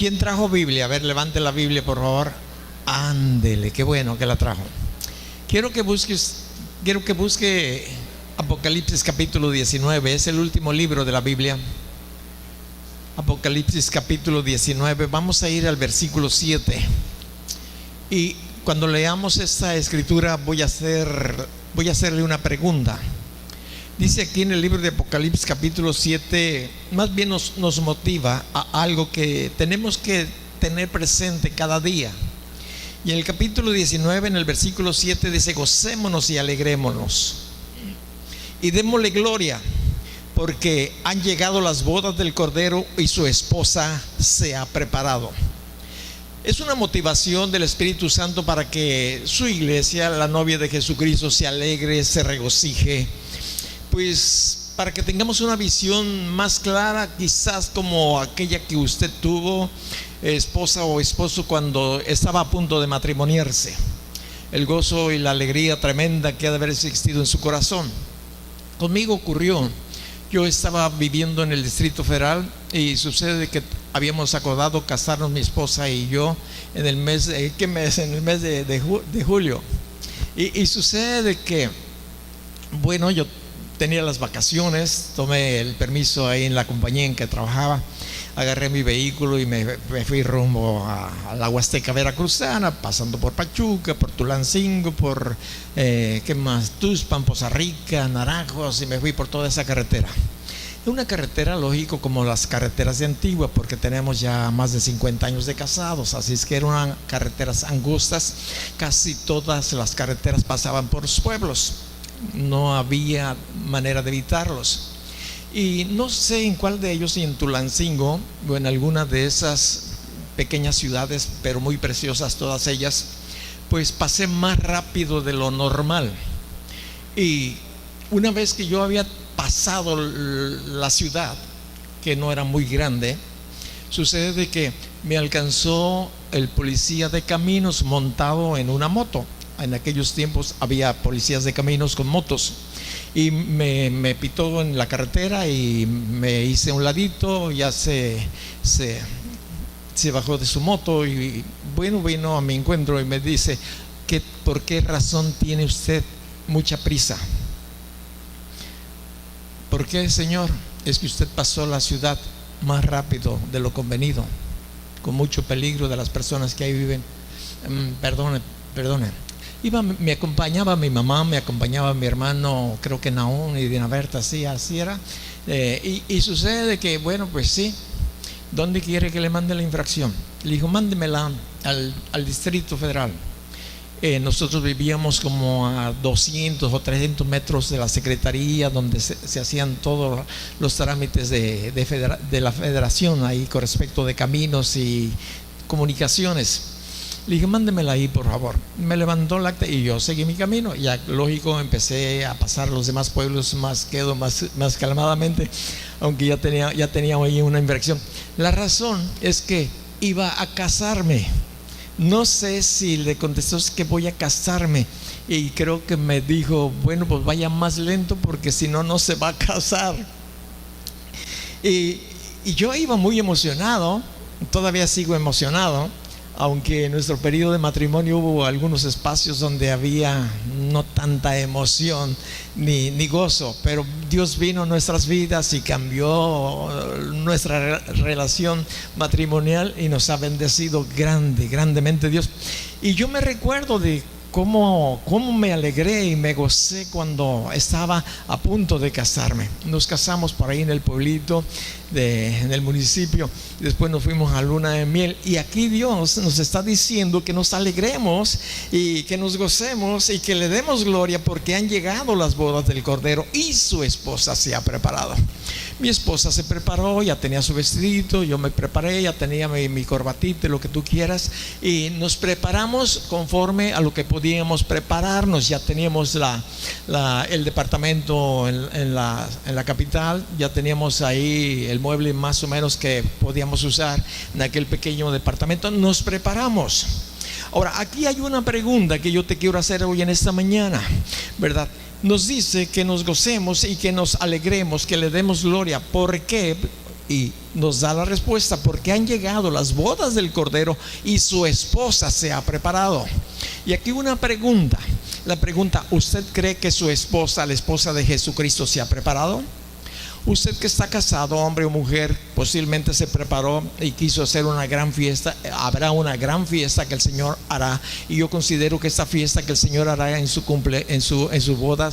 ¿Quién trajo Biblia? A ver, levante la Biblia, por favor. Ándele, qué bueno que la trajo. Quiero que busque Apocalipsis capítulo 19. Es el último libro de la Biblia. Apocalipsis capítulo 19. Vamos a ir al versículo 7. Y cuando leamos esta escritura voy a hacerle una pregunta. Dice aquí en el libro de Apocalipsis capítulo 7, más bien nos motiva a algo que tenemos que tener presente cada día. Y en el capítulo 19, en el versículo 7 dice: gocémonos y alegrémonos y démosle gloria, porque han llegado las bodas del Cordero y su esposa se ha preparado. Es una motivación del Espíritu Santo para que su iglesia, la novia de Jesucristo, se alegre, se regocije, pues para que tengamos una visión más clara, quizás como aquella que usted tuvo, esposa o esposo, cuando estaba a punto de matrimoniarse. El gozo y la alegría tremenda que ha de haber existido en su corazón. Conmigo ocurrió. Yo estaba viviendo en el Distrito Federal y sucede que habíamos acordado casarnos mi esposa y yo en el mes, ¿qué mes? En el mes de julio. Y sucede que, bueno, yo tenía las vacaciones, tomé el permiso ahí en la compañía en que trabajaba, agarré mi vehículo y me fui rumbo a la Huasteca Veracruzana, pasando por Pachuca, por Tulancingo, por ¿qué más? Tuxpan, Poza Rica, Naranjos, y me fui por toda esa carretera. Una carretera, lógico, como las carreteras de Antigua, porque tenemos ya más de 50 años de casados, así es que eran carreteras angostas. Casi todas las carreteras pasaban por los pueblos, no había manera de evitarlos. Y no sé en cuál de ellos, si en Tulancingo o en alguna de esas pequeñas ciudades, pero muy preciosas todas ellas, pues pasé más rápido de lo normal. Y una vez que yo había pasado la ciudad, que no era muy grande, sucede que me alcanzó el policía de caminos montado en una moto. En aquellos tiempos había policías de caminos con motos, y me pitó en la carretera y me hice a un ladito. Ya se bajó de su moto y bueno, vino a mi encuentro y me dice: ¿por qué razón tiene usted mucha prisa? ¿Por qué, señor? Es que usted pasó la ciudad más rápido de lo convenido, con mucho peligro de las personas que ahí viven. Perdone. Me acompañaba mi mamá, me acompañaba mi hermano, creo que Naún y Dina Berta, así era. Y sucede que, bueno, pues sí, ¿dónde quiere que le mande la infracción? Le dijo: mándemela al Distrito Federal. Nosotros vivíamos como a 200 o 300 metros de la secretaría, donde se hacían todos los trámites de la federación, ahí con respecto de caminos y comunicaciones. Le dije: mándemela ahí, por favor. Me levantó el acta y yo seguí mi camino. Ya, lógico, empecé a pasar los demás pueblos más calmadamente, aunque ya tenía ahí una infracción. La razón es que iba a casarme. No sé si le contestó que voy a casarme, y creo que me dijo: bueno, pues vaya más lento, porque si no, no se va a casar. Y yo iba muy emocionado, todavía sigo emocionado, aunque en nuestro periodo de matrimonio hubo algunos espacios donde había no tanta emoción ni gozo, pero Dios vino a nuestras vidas y cambió nuestra relación matrimonial y nos ha bendecido grandemente Dios. Y yo me recuerdo de cómo me alegré y me gocé cuando estaba a punto de casarme. Nos casamos por ahí en el pueblito, en el municipio. Después nos fuimos a luna de miel, y aquí Dios nos está diciendo que nos alegremos y que nos gocemos y que le demos gloria, porque han llegado las bodas del Cordero y su esposa se ha preparado. Mi esposa se preparó, ya tenía su vestidito, yo me preparé, ya tenía mi corbatita, lo que tú quieras, y nos preparamos conforme a lo que podíamos prepararnos. Ya teníamos el departamento en la capital, ya teníamos ahí el mueble más o menos que podíamos usar en aquel pequeño departamento. Nos preparamos. Ahora, aquí hay una pregunta que yo te quiero hacer hoy en esta mañana, ¿verdad? Nos dice que nos gocemos y que nos alegremos, que le demos gloria. ¿Por qué? Y nos da la respuesta: porque han llegado las bodas del Cordero y su esposa se ha preparado. Y aquí una pregunta. La pregunta: ¿usted cree que su esposa, la esposa de Jesucristo, se ha preparado? Usted que está casado, hombre o mujer, posiblemente se preparó y quiso hacer una gran fiesta. Habrá una gran fiesta que el Señor hará, y yo considero que esta fiesta que el Señor hará en su boda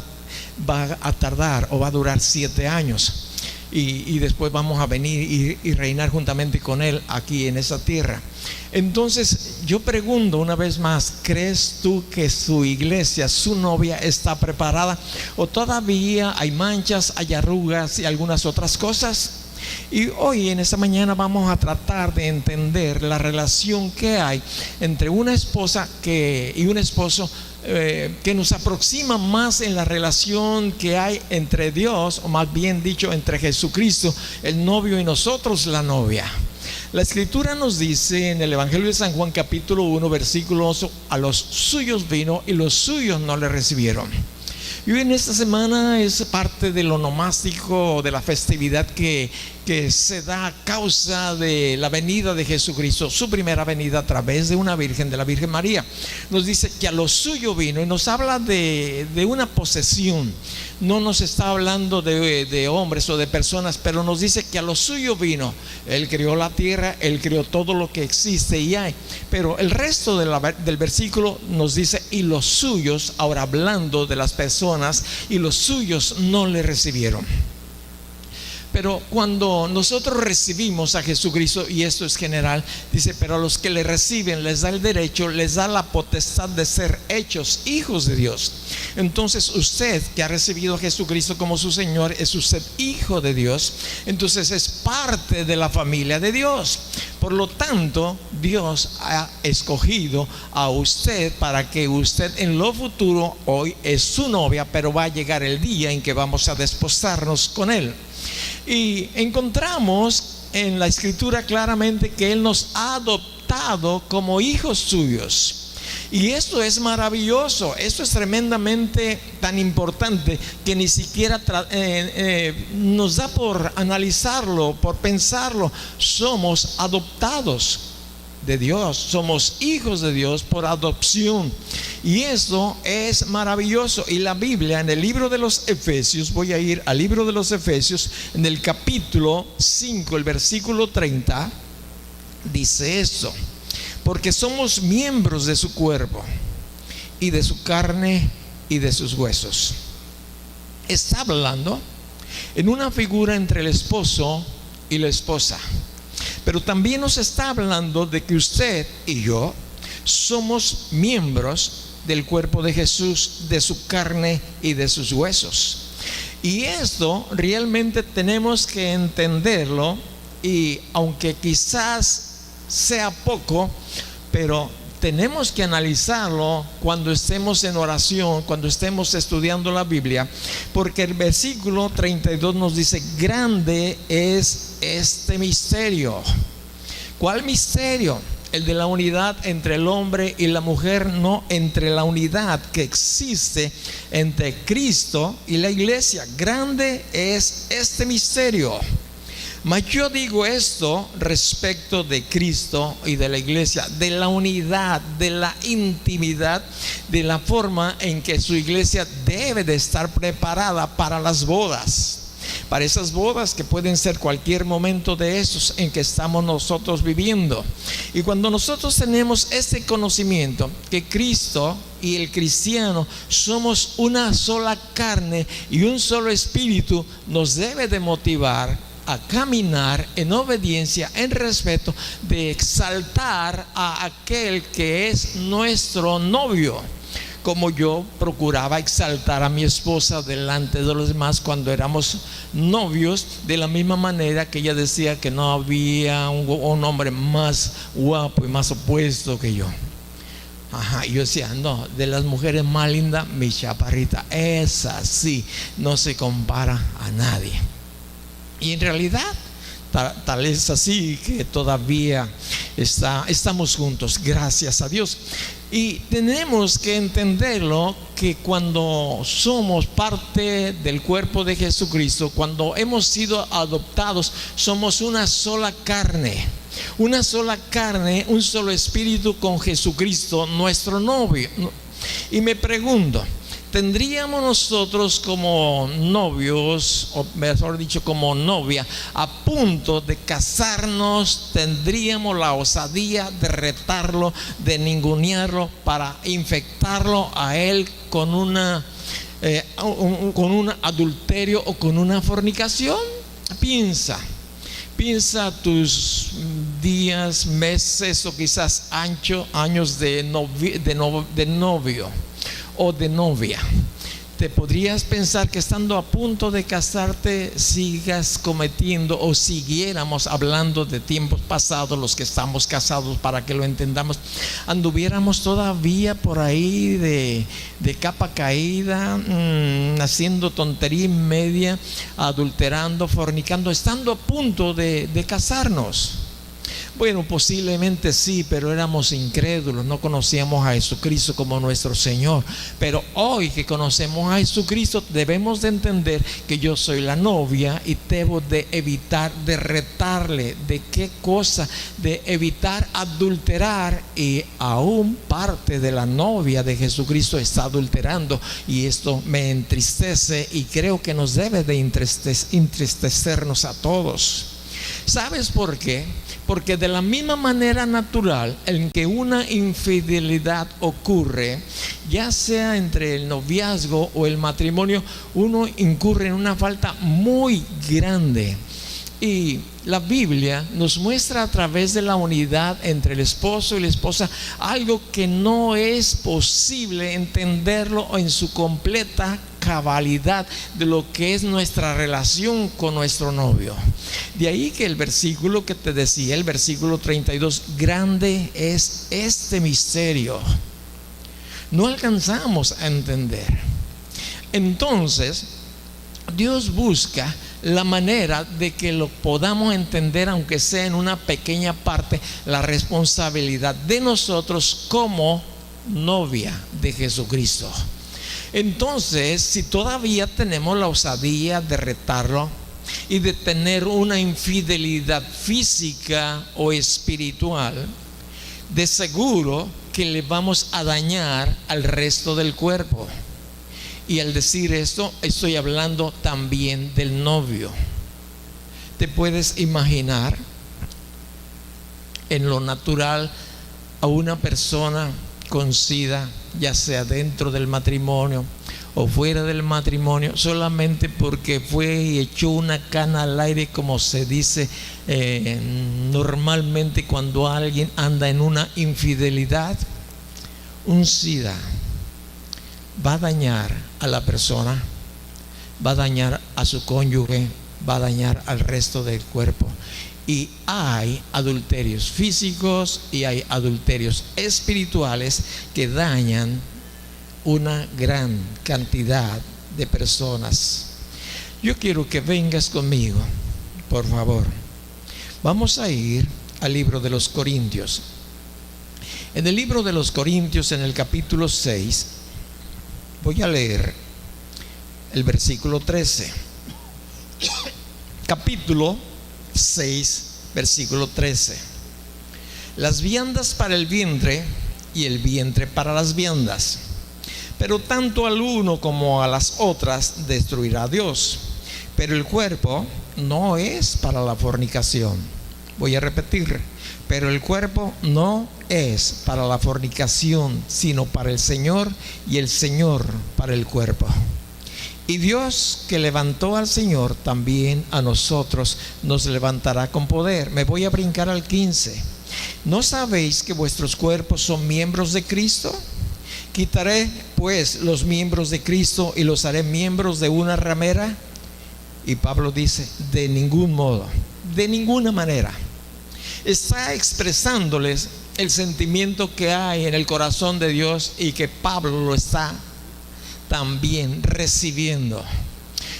va a tardar, o va a durar 7 años. Y después vamos a venir y reinar juntamente con Él aquí en esa tierra. Entonces yo pregunto una vez más: ¿crees tú que su iglesia, su novia, está preparada? ¿O todavía hay manchas, hay arrugas y algunas otras cosas? Y hoy en esta mañana vamos a tratar de entender la relación que hay entre una esposa y un esposo, que nos aproxima más en la relación que hay entre Dios, o más bien dicho, entre Jesucristo, el novio, y nosotros, la novia. La Escritura nos dice en el Evangelio de San Juan, capítulo 1, versículo 8: a los suyos vino y los suyos no le recibieron. Y hoy en esta semana es parte de lo onomástico, de la festividad que se da a causa de la venida de Jesucristo, su primera venida a través de una virgen, de la Virgen María. Nos dice que a lo suyo vino, y nos habla de una posesión. No nos está hablando de hombres o de personas, pero nos dice que a lo suyo vino. Él creó la tierra, Él creó todo lo que existe y hay. Pero el resto del versículo nos dice: y los suyos, ahora hablando de las personas, y los suyos no le recibieron. Pero cuando nosotros recibimos a Jesucristo, y esto es general, dice: pero a los que le reciben les da el derecho, les da la potestad de ser hechos hijos de Dios. Entonces usted que ha recibido a Jesucristo como su Señor, es usted hijo de Dios. Entonces es parte de la familia de Dios. Por lo tanto, Dios ha escogido a usted para que usted en lo futuro, hoy es su novia, pero va a llegar el día en que vamos a desposarnos con Él. Y encontramos en la Escritura claramente que Él nos ha adoptado como hijos suyos. Y esto es maravilloso, esto es tremendamente tan importante que ni siquiera nos da por analizarlo, por pensarlo. Somos adoptados de Dios, somos hijos de Dios por adopción, y esto es maravilloso. Y la Biblia, en el libro de los Efesios, voy a ir al libro de los Efesios, en el capítulo 5, el versículo 30, dice esto: porque somos miembros de su cuerpo, y de su carne y de sus huesos. Está hablando en una figura entre el esposo y la esposa, pero también nos está hablando de que usted y yo somos miembros del cuerpo de Jesús, de su carne y de sus huesos. Y esto realmente tenemos que entenderlo, y aunque quizás sea poco, pero tenemos que analizarlo cuando estemos en oración, cuando estemos estudiando la Biblia, porque el versículo 32 nos dice: grande es este misterio. ¿Cuál misterio? El de la unidad entre el hombre y la mujer, no entre la unidad que existe entre Cristo y la iglesia. Grande es este misterio. Mas yo digo esto respecto de Cristo y de la iglesia, de la unidad, de la intimidad, de la forma en que su iglesia debe de estar preparada para las bodas. Para esas bodas que pueden ser cualquier momento de esos en que estamos nosotros viviendo. Y cuando nosotros tenemos este conocimiento que Cristo y el cristiano somos una sola carne y un solo espíritu, nos debe de motivar a caminar en obediencia, en respeto, de exaltar a aquel que es nuestro novio. Como yo procuraba exaltar a mi esposa delante de los demás cuando éramos novios, de la misma manera que ella decía que no había un hombre más guapo y más opuesto que yo. Y yo decía: no, de las mujeres más lindas, mi chaparrita, esa sí, no se compara a nadie. Y en realidad tal es así que todavía estamos juntos, gracias a Dios. Y tenemos que entenderlo que cuando somos parte del cuerpo de Jesucristo, cuando hemos sido adoptados, somos una sola carne, un solo espíritu con Jesucristo, nuestro novio. Y me pregunto, ¿tendríamos nosotros como novios, o mejor dicho, como novia, a punto de casarnos, tendríamos la osadía de retarlo, de ningunearlo, para infectarlo a él con un adulterio o con una fornicación? Piensa tus días, meses o quizás años de novio o de novia. ¿Te podrías pensar que estando a punto de casarte sigas cometiendo, o siguiéramos hablando de tiempos pasados, los que estamos casados, para que lo entendamos, anduviéramos todavía por ahí de capa caída, haciendo tontería y media, adulterando, fornicando, estando a punto de casarnos? Bueno, posiblemente sí, pero éramos incrédulos, no conocíamos a Jesucristo como nuestro Señor. Pero hoy que conocemos a Jesucristo, debemos de entender que yo soy la novia y debo de evitar, de retarle. ¿De qué cosa? De evitar adulterar, y aún parte de la novia de Jesucristo está adulterando, y esto me entristece y creo que nos debe de entristecernos a todos. ¿Sabes por qué? Porque de la misma manera natural en que una infidelidad ocurre, ya sea entre el noviazgo o el matrimonio, uno incurre en una falta muy grande. Y la Biblia nos muestra a través de la unidad entre el esposo y la esposa algo que no es posible entenderlo en su completa cabalidad de lo que es nuestra relación con nuestro novio. De ahí que el versículo que te decía, el versículo 32, grande es este misterio. No alcanzamos a entender. Entonces, Dios busca la manera de que lo podamos entender, aunque sea en una pequeña parte, la responsabilidad de nosotros como novia de Jesucristo. Entonces, si todavía tenemos la osadía de retarlo y de tener una infidelidad física o espiritual, de seguro que le vamos a dañar al resto del cuerpo. Y al decir esto, estoy hablando también del novio. ¿Te puedes imaginar en lo natural a una persona con SIDA, ya sea dentro del matrimonio o fuera del matrimonio, solamente porque fue y echó una cana al aire, como se dice normalmente cuando alguien anda en una infidelidad? Un SIDA va a dañar a la persona, va a dañar a su cónyuge, va a dañar al resto del cuerpo. Y hay adulterios físicos y hay adulterios espirituales que dañan una gran cantidad de personas. Yo quiero que vengas conmigo, por favor. Vamos a ir al libro de los Corintios. En el libro de los Corintios, en el capítulo 6, voy a leer el versículo 13. Capítulo 6, versículo 13. Las viandas para el vientre y el vientre para las viandas, pero tanto al uno como a las otras destruirá Dios. Pero el cuerpo no es para la fornicación. Voy a repetir: pero el cuerpo no es para la fornicación, sino para el Señor, y el Señor para el cuerpo. Y Dios, que levantó al Señor, también a nosotros nos levantará con poder. Me voy a brincar al 15. ¿No sabéis que vuestros cuerpos son miembros de Cristo? ¿Quitaré pues los miembros de Cristo y los haré miembros de una ramera? Y Pablo dice: de ningún modo, de ninguna manera. Está expresándoles el sentimiento que hay en el corazón de Dios, y que Pablo lo está también recibiendo,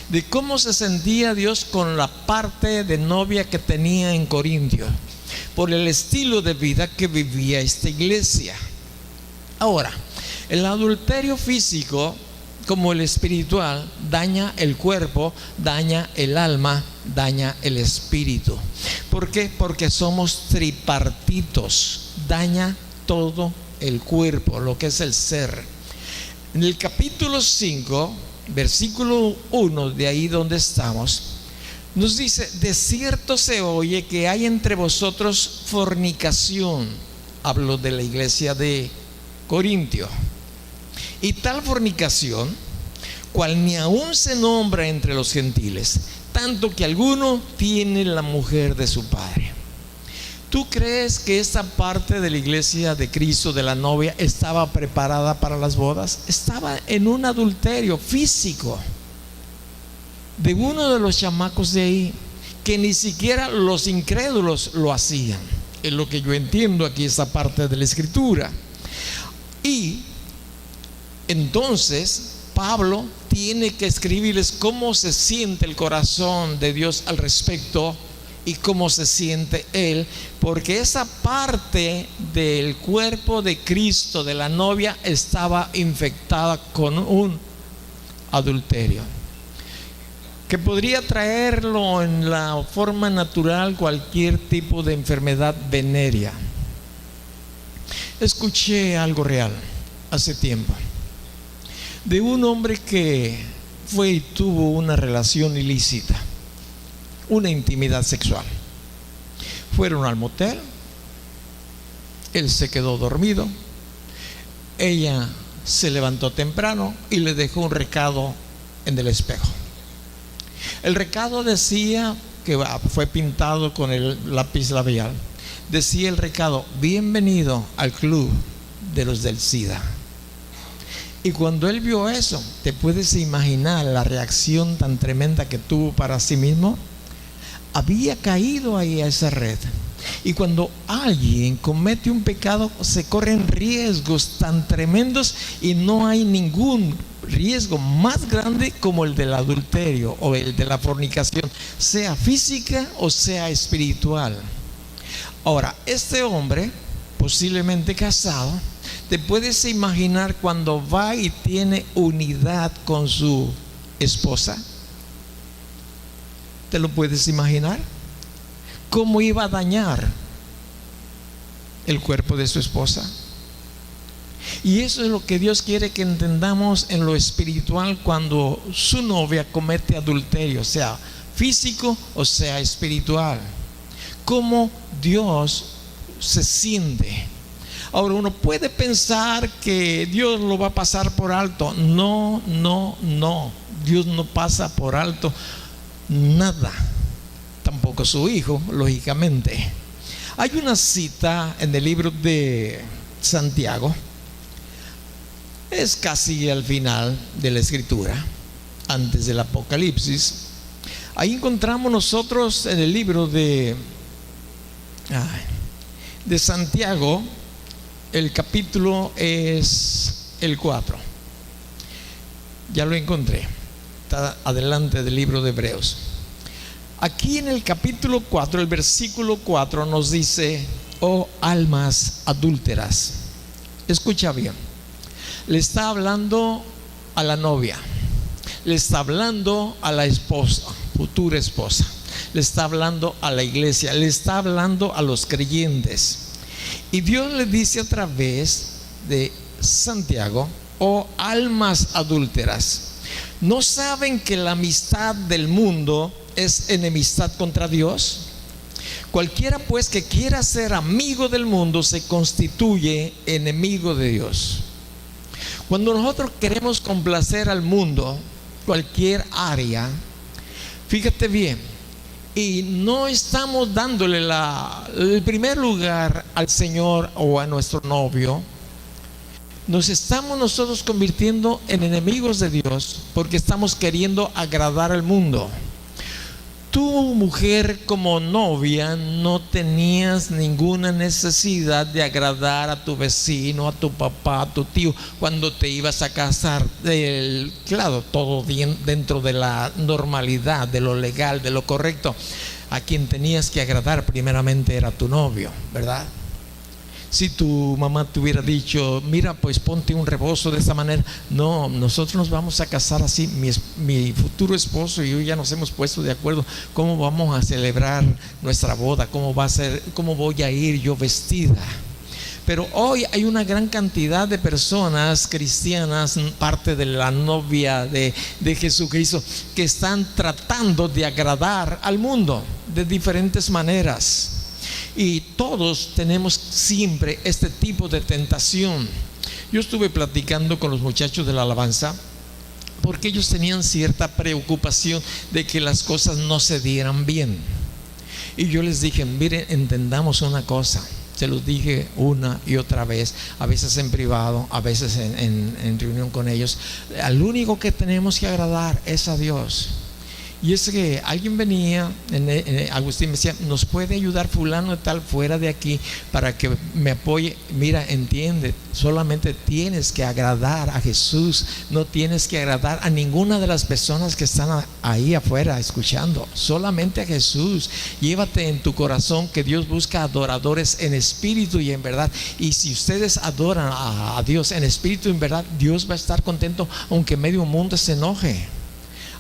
de cómo se sentía Dios con la parte de novia que tenía en Corintio, por el estilo de vida que vivía esta iglesia. Ahora, El adulterio físico, como el espiritual, daña el cuerpo, daña el alma, daña el espíritu. ¿Por qué? Porque somos tripartitos, daña todo el cuerpo, lo que es el ser. En el capítulo 5, versículo 1, de ahí donde estamos, nos dice: de cierto se oye que hay entre vosotros fornicación. Hablo de la iglesia de Corintio. Y tal fornicación, cual ni aún se nombra entre los gentiles, tanto que alguno tiene la mujer de su padre. ¿Tú crees que esta parte de la iglesia de Cristo, de la novia, estaba preparada para las bodas? Estaba en un adulterio físico de uno de los chamacos de ahí, que ni siquiera los incrédulos lo hacían. Es lo que yo entiendo aquí, esta parte de la escritura. Y entonces Pablo tiene que escribirles cómo se siente el corazón de Dios al respecto y cómo se siente él, porque esa parte del cuerpo de Cristo, de la novia, estaba infectada con un adulterio que podría traerlo en la forma natural cualquier tipo de enfermedad venérea. Escuché algo real hace tiempo de un hombre que fue y tuvo una relación ilícita, una intimidad sexual. Fueron al motel, él se quedó dormido, ella se levantó temprano y le dejó un recado en el espejo. El recado decía, que fue pintado con el lápiz labial, decía el recado: bienvenido al club de los del SIDA. Y cuando él vio eso, ¿te puedes imaginar la reacción tan tremenda que tuvo para sí mismo? Había caído ahí a esa red. Y cuando alguien comete un pecado, se corren riesgos tan tremendos, y no hay ningún riesgo más grande como el del adulterio o el de la fornicación, sea física o sea espiritual. Ahora, este hombre, posiblemente casado, ¿te puedes imaginar cuando va y tiene unidad con su esposa? ¿Te lo puedes imaginar? ¿Cómo iba a dañar el cuerpo de su esposa? Y eso es lo que Dios quiere que entendamos en lo espiritual cuando su novia comete adulterio, sea físico o sea espiritual. ¿Cómo Dios se siente? Ahora, uno puede pensar que Dios lo va a pasar por alto. No. Dios no pasa por alto nada. Tampoco su hijo, lógicamente. Hay una cita en el libro de Santiago. Es casi al final de la escritura, antes del Apocalipsis. Ahí encontramos nosotros en el libro de Santiago. El capítulo es el 4. Ya lo encontré. Está adelante del libro de Hebreos. Aquí en el capítulo 4, el versículo 4 nos dice: oh almas adúlteras. Escucha bien. Le está hablando a la novia, le está hablando a la esposa, futura esposa, le está hablando a la iglesia, le está hablando a los creyentes. Y Dios le dice a través de Santiago: oh almas adúlteras, ¿no saben que la amistad del mundo es enemistad contra Dios? Cualquiera pues que quiera ser amigo del mundo se constituye enemigo de Dios. Cuando nosotros queremos complacer al mundo, cualquier área, fíjate bien, y no estamos dándole el primer lugar al Señor o a nuestro novio, nos estamos nosotros convirtiendo en enemigos de Dios, porque estamos queriendo agradar al mundo. Tú, mujer, como novia, no tenías ninguna necesidad de agradar a tu vecino, a tu papá, a tu tío, cuando te ibas a casar. Claro, todo bien dentro de la normalidad, de lo legal, de lo correcto. A quien tenías que agradar primeramente era tu novio, ¿verdad? Si tu mamá te hubiera dicho, mira, pues ponte un rebozo de esta manera. No, nosotros nos vamos a casar así. Mi futuro esposo y yo ya nos hemos puesto de acuerdo cómo vamos a celebrar nuestra boda, cómo va a ser, cómo voy a ir yo vestida. Pero hoy hay una gran cantidad de personas cristianas, parte de la novia de Jesucristo, que están tratando de agradar al mundo de diferentes maneras. Y todos tenemos siempre este tipo de tentación. Yo estuve platicando con los muchachos de la alabanza, porque ellos tenían cierta preocupación de que las cosas no se dieran bien. Y yo les dije, miren, entendamos una cosa. Se los dije una y otra vez, a veces en privado, a veces en reunión con ellos. Al único que tenemos que agradar es a Dios. Y es que alguien venía, Agustín me decía, ¿nos puede ayudar fulano de tal fuera de aquí para que me apoye? Mira, entiende, solamente tienes que agradar a Jesús, no tienes que agradar a ninguna de las personas que están ahí afuera escuchando, solamente a Jesús. Llévate en tu corazón que Dios busca adoradores en espíritu y en verdad. Y si ustedes adoran a Dios en espíritu y en verdad, Dios va a estar contento aunque medio mundo se enoje.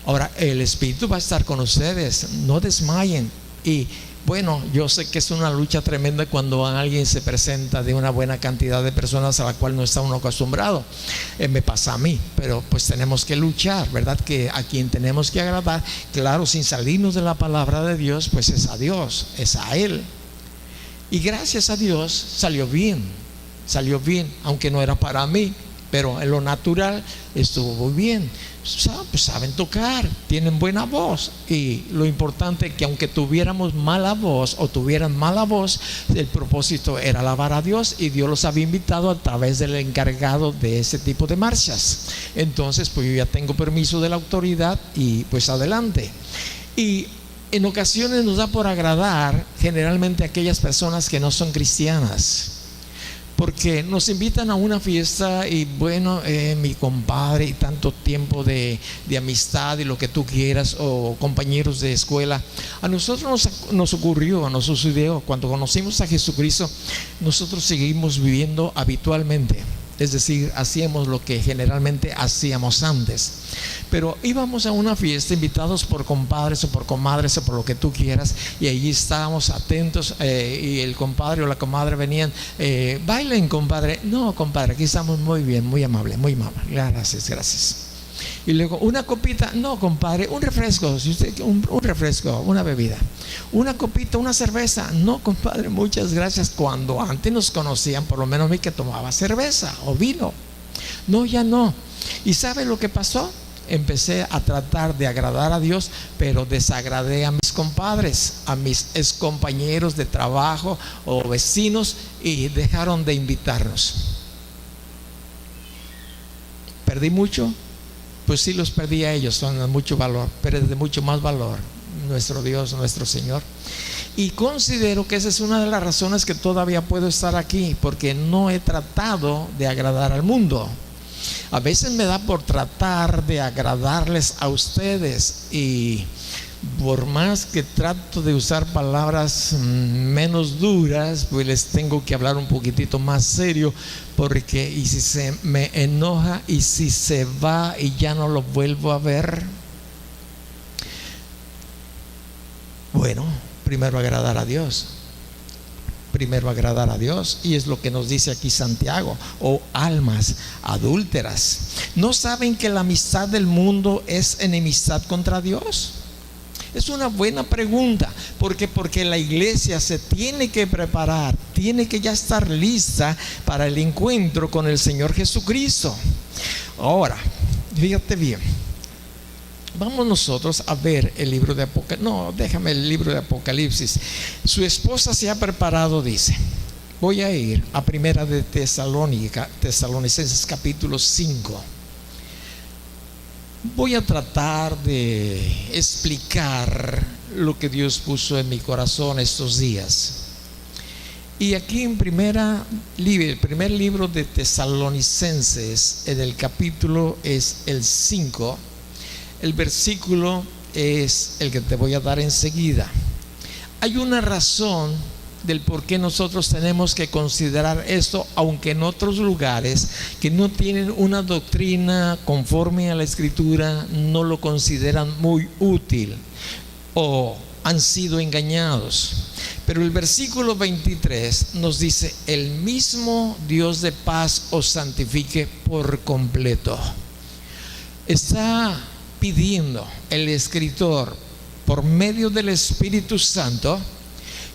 Ahora, el Espíritu va a estar con ustedes, no desmayen. Y bueno, yo sé que es una lucha tremenda cuando alguien se presenta de una buena cantidad de personas a la cual no está uno acostumbrado. Me pasa a mí, pero pues tenemos que luchar, ¿verdad? Que a quien tenemos que agradar, claro, sin salirnos de la palabra de Dios, pues es a Dios, es a Él. Y gracias a Dios salió bien, aunque no era para mí, pero en lo natural estuvo muy bien. Pues saben tocar, tienen buena voz. Y lo importante es que aunque tuviéramos mala voz o tuvieran mala voz, el propósito era alabar a Dios, y Dios los había invitado a través del encargado de ese tipo de marchas. Entonces pues yo ya tengo permiso de la autoridad y pues adelante. Y en ocasiones nos da por agradar generalmente a aquellas personas que no son cristianas, porque nos invitan a una fiesta y bueno, mi compadre y tanto tiempo de amistad y lo que tú quieras, o compañeros de escuela. A nosotros nos sucedió cuando conocimos a Jesucristo. Nosotros seguimos viviendo habitualmente, es decir, hacíamos lo que generalmente hacíamos antes, pero íbamos a una fiesta invitados por compadres o por comadres o por lo que tú quieras, y allí estábamos atentos, y el compadre o la comadre venían, bailen compadre, no compadre, aquí estamos muy bien, muy amable, gracias. Y luego, una copita, no compadre, un refresco, si usted un refresco, una bebida, una copita, una cerveza, no compadre, muchas gracias. Cuando antes nos conocían, por lo menos vi que tomaba cerveza o vino. No, ya no. ¿Y sabe lo que pasó? Empecé a tratar de agradar a Dios, pero desagradé a mis compadres, a mis excompañeros de trabajo o vecinos, y dejaron de invitarnos. ¿Perdí mucho? Pues sí, los perdí a ellos, son de mucho valor, pero es de mucho más valor nuestro Dios, nuestro Señor. Y considero que esa es una de las razones que todavía puedo estar aquí, porque no he tratado de agradar al mundo. A veces me da por tratar de agradarles a ustedes, y por más que trato de usar palabras menos duras, pues les tengo que hablar un poquitito más serio, porque y si se me enoja y si se va y ya no lo vuelvo a ver, bueno, primero agradar a Dios. Y es lo que nos dice aquí Santiago: oh almas adúlteras, ¿no saben que la amistad del mundo es enemistad contra Dios? Es una buena pregunta, porque la iglesia se tiene que preparar, tiene que ya estar lista para el encuentro con el Señor Jesucristo. Ahora, fíjate bien, vamos nosotros a ver el libro de Apocalipsis. No, déjame el libro de Apocalipsis. Su esposa se ha preparado, dice. Voy a ir a Primera de Tesalonicenses capítulo 5. Voy a tratar de explicar lo que Dios puso en mi corazón estos días. Y aquí en el primer libro de Tesalonicenses, en el capítulo es el 5. El versículo es el que te voy a dar enseguida. Hay una razón del por qué nosotros tenemos que considerar esto, aunque en otros lugares que no tienen una doctrina conforme a la Escritura no lo consideran muy útil o han sido engañados. Pero el versículo 23 nos dice: el mismo Dios de paz os santifique por completo. Está pidiendo el escritor por medio del Espíritu Santo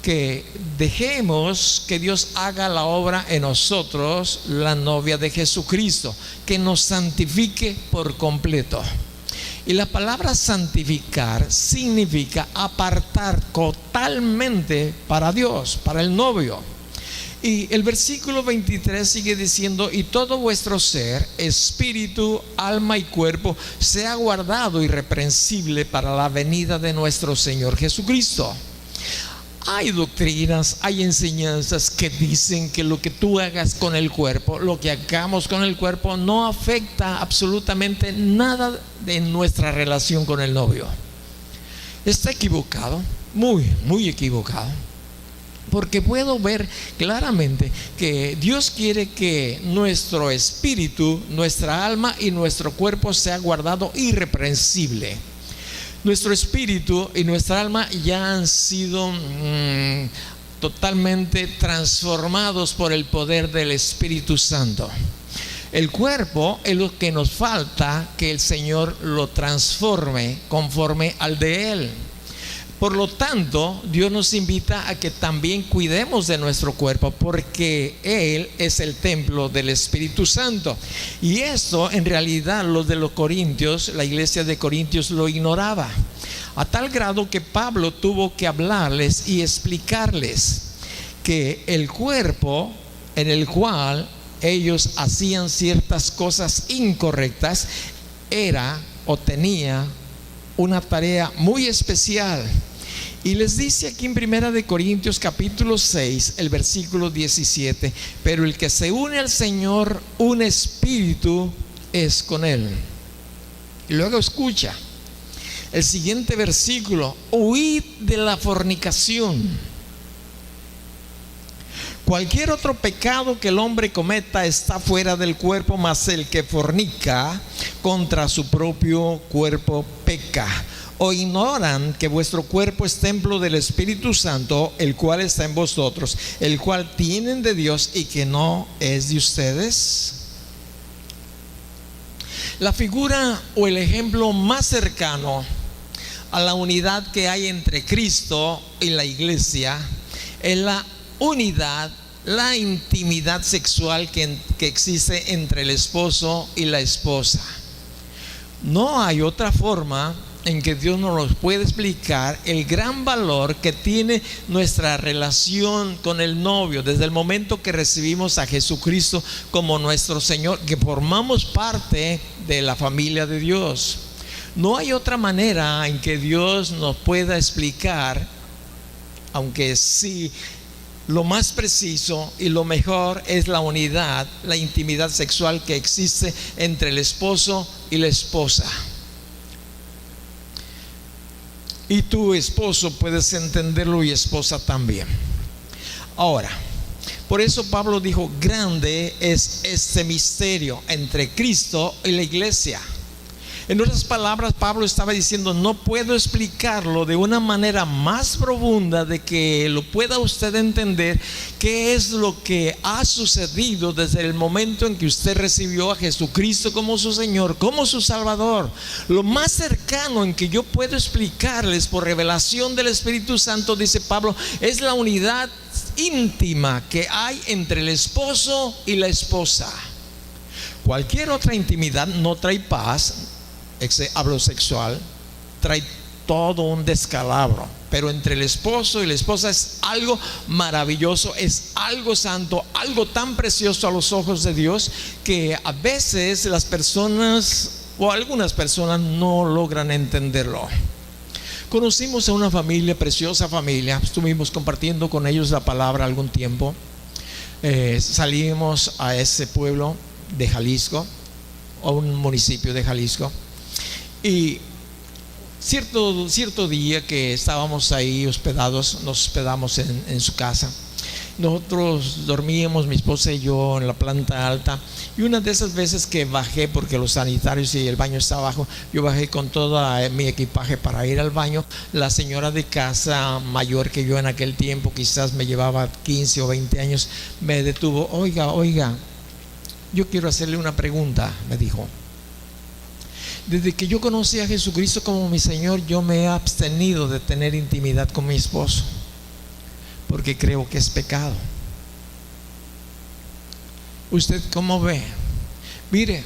que dejemos que Dios haga la obra en nosotros, la novia de Jesucristo, que nos santifique por completo. Y la palabra santificar significa apartar totalmente para Dios, para el novio. Y el versículo 23 sigue diciendo: y todo vuestro ser, espíritu, alma y cuerpo sea guardado irreprensible para la venida de nuestro Señor Jesucristo. Hay doctrinas, hay enseñanzas que dicen que lo que tú hagas con el cuerpo, lo que hagamos con el cuerpo, no afecta absolutamente nada de nuestra relación con el novio. Está equivocado, muy equivocado. Porque puedo ver claramente que Dios quiere que nuestro espíritu, nuestra alma y nuestro cuerpo sea guardado irreprensible. Nuestro espíritu y nuestra alma ya han sido totalmente transformados por el poder del Espíritu Santo. El cuerpo es lo que nos falta que el Señor lo transforme conforme al de Él. Por lo tanto, Dios nos invita a que también cuidemos de nuestro cuerpo, porque Él es el templo del Espíritu Santo. Y esto en realidad los de los Corintios, la iglesia de Corintios lo ignoraba, a tal grado que Pablo tuvo que hablarles y explicarles que el cuerpo en el cual ellos hacían ciertas cosas incorrectas era o tenía una tarea muy especial. Y les dice aquí en 1 Corintios capítulo 6, el versículo 17: pero el que se une al Señor, un espíritu es con Él. Y luego escucha el siguiente versículo: huid de la fornicación. Cualquier otro pecado que el hombre cometa está fuera del cuerpo, mas el que fornica contra su propio cuerpo peca. ¿O ignoran que vuestro cuerpo es templo del Espíritu Santo, el cual está en vosotros, el cual tienen de Dios y que no es de ustedes? La figura o el ejemplo más cercano a la unidad que hay entre Cristo y la iglesia es la unidad, la intimidad sexual que existe entre el esposo y la esposa. No hay otra forma en que Dios nos puede explicar el gran valor que tiene nuestra relación con el novio desde el momento que recibimos a Jesucristo como nuestro Señor, que formamos parte de la familia de Dios. No hay otra manera en que Dios nos pueda explicar, aunque sí, lo más preciso y lo mejor es la unidad, la intimidad sexual que existe entre el esposo y la esposa. Y tu esposo puedes entenderlo y esposa también. Ahora, por eso Pablo dijo: grande es este misterio entre Cristo y la iglesia. En otras palabras, Pablo estaba diciendo: no puedo explicarlo de una manera más profunda de que lo pueda usted entender qué es lo que ha sucedido desde el momento en que usted recibió a Jesucristo como su Señor, como su Salvador. Lo más cercano en que yo puedo explicarles por revelación del Espíritu Santo, dice Pablo, es la unidad íntima que hay entre el esposo y la esposa. Cualquier otra intimidad no trae paz. Hablo sexual, trae todo un descalabro, pero entre el esposo y la esposa es algo maravilloso, es algo santo, algo tan precioso a los ojos de Dios que a veces las personas o algunas personas no logran entenderlo. Conocimos a una familia, preciosa familia, estuvimos compartiendo con ellos la palabra algún tiempo. Salimos a ese pueblo de Jalisco, a un municipio de Jalisco. Y Cierto día que estábamos ahí hospedados, nos hospedamos en su casa. Nosotros dormíamos, mi esposa y yo, en la planta alta, y una de esas veces que bajé, porque los sanitarios y el baño está abajo, yo bajé con todo mi equipaje para ir al baño. La señora de casa, mayor que yo en aquel tiempo, quizás me llevaba 15 o 20 años, me detuvo. Oiga, yo quiero hacerle una pregunta, me dijo. Desde que yo conocí a Jesucristo como mi Señor, yo me he abstenido de tener intimidad con mi esposo, porque creo que es pecado. ¿Usted cómo ve? Mire,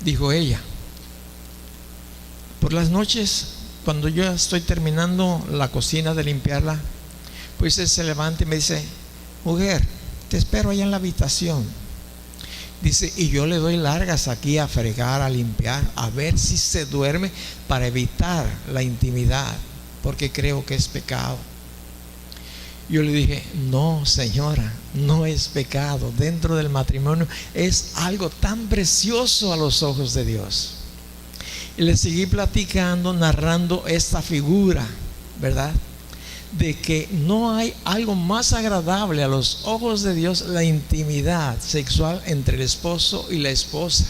dijo ella, por las noches, cuando yo estoy terminando la cocina de limpiarla, pues él se levanta y me dice: mujer, te espero allá en la habitación. Dice, y yo le doy largas aquí a fregar, a limpiar, a ver si se duerme, para evitar la intimidad, porque creo que es pecado. Yo le dije: no, señora, no es pecado. Dentro del matrimonio es algo tan precioso a los ojos de Dios. Y le seguí platicando, narrando esta figura, ¿verdad?, de que no hay algo más agradable a los ojos de Dios, la intimidad sexual entre el esposo y la esposa.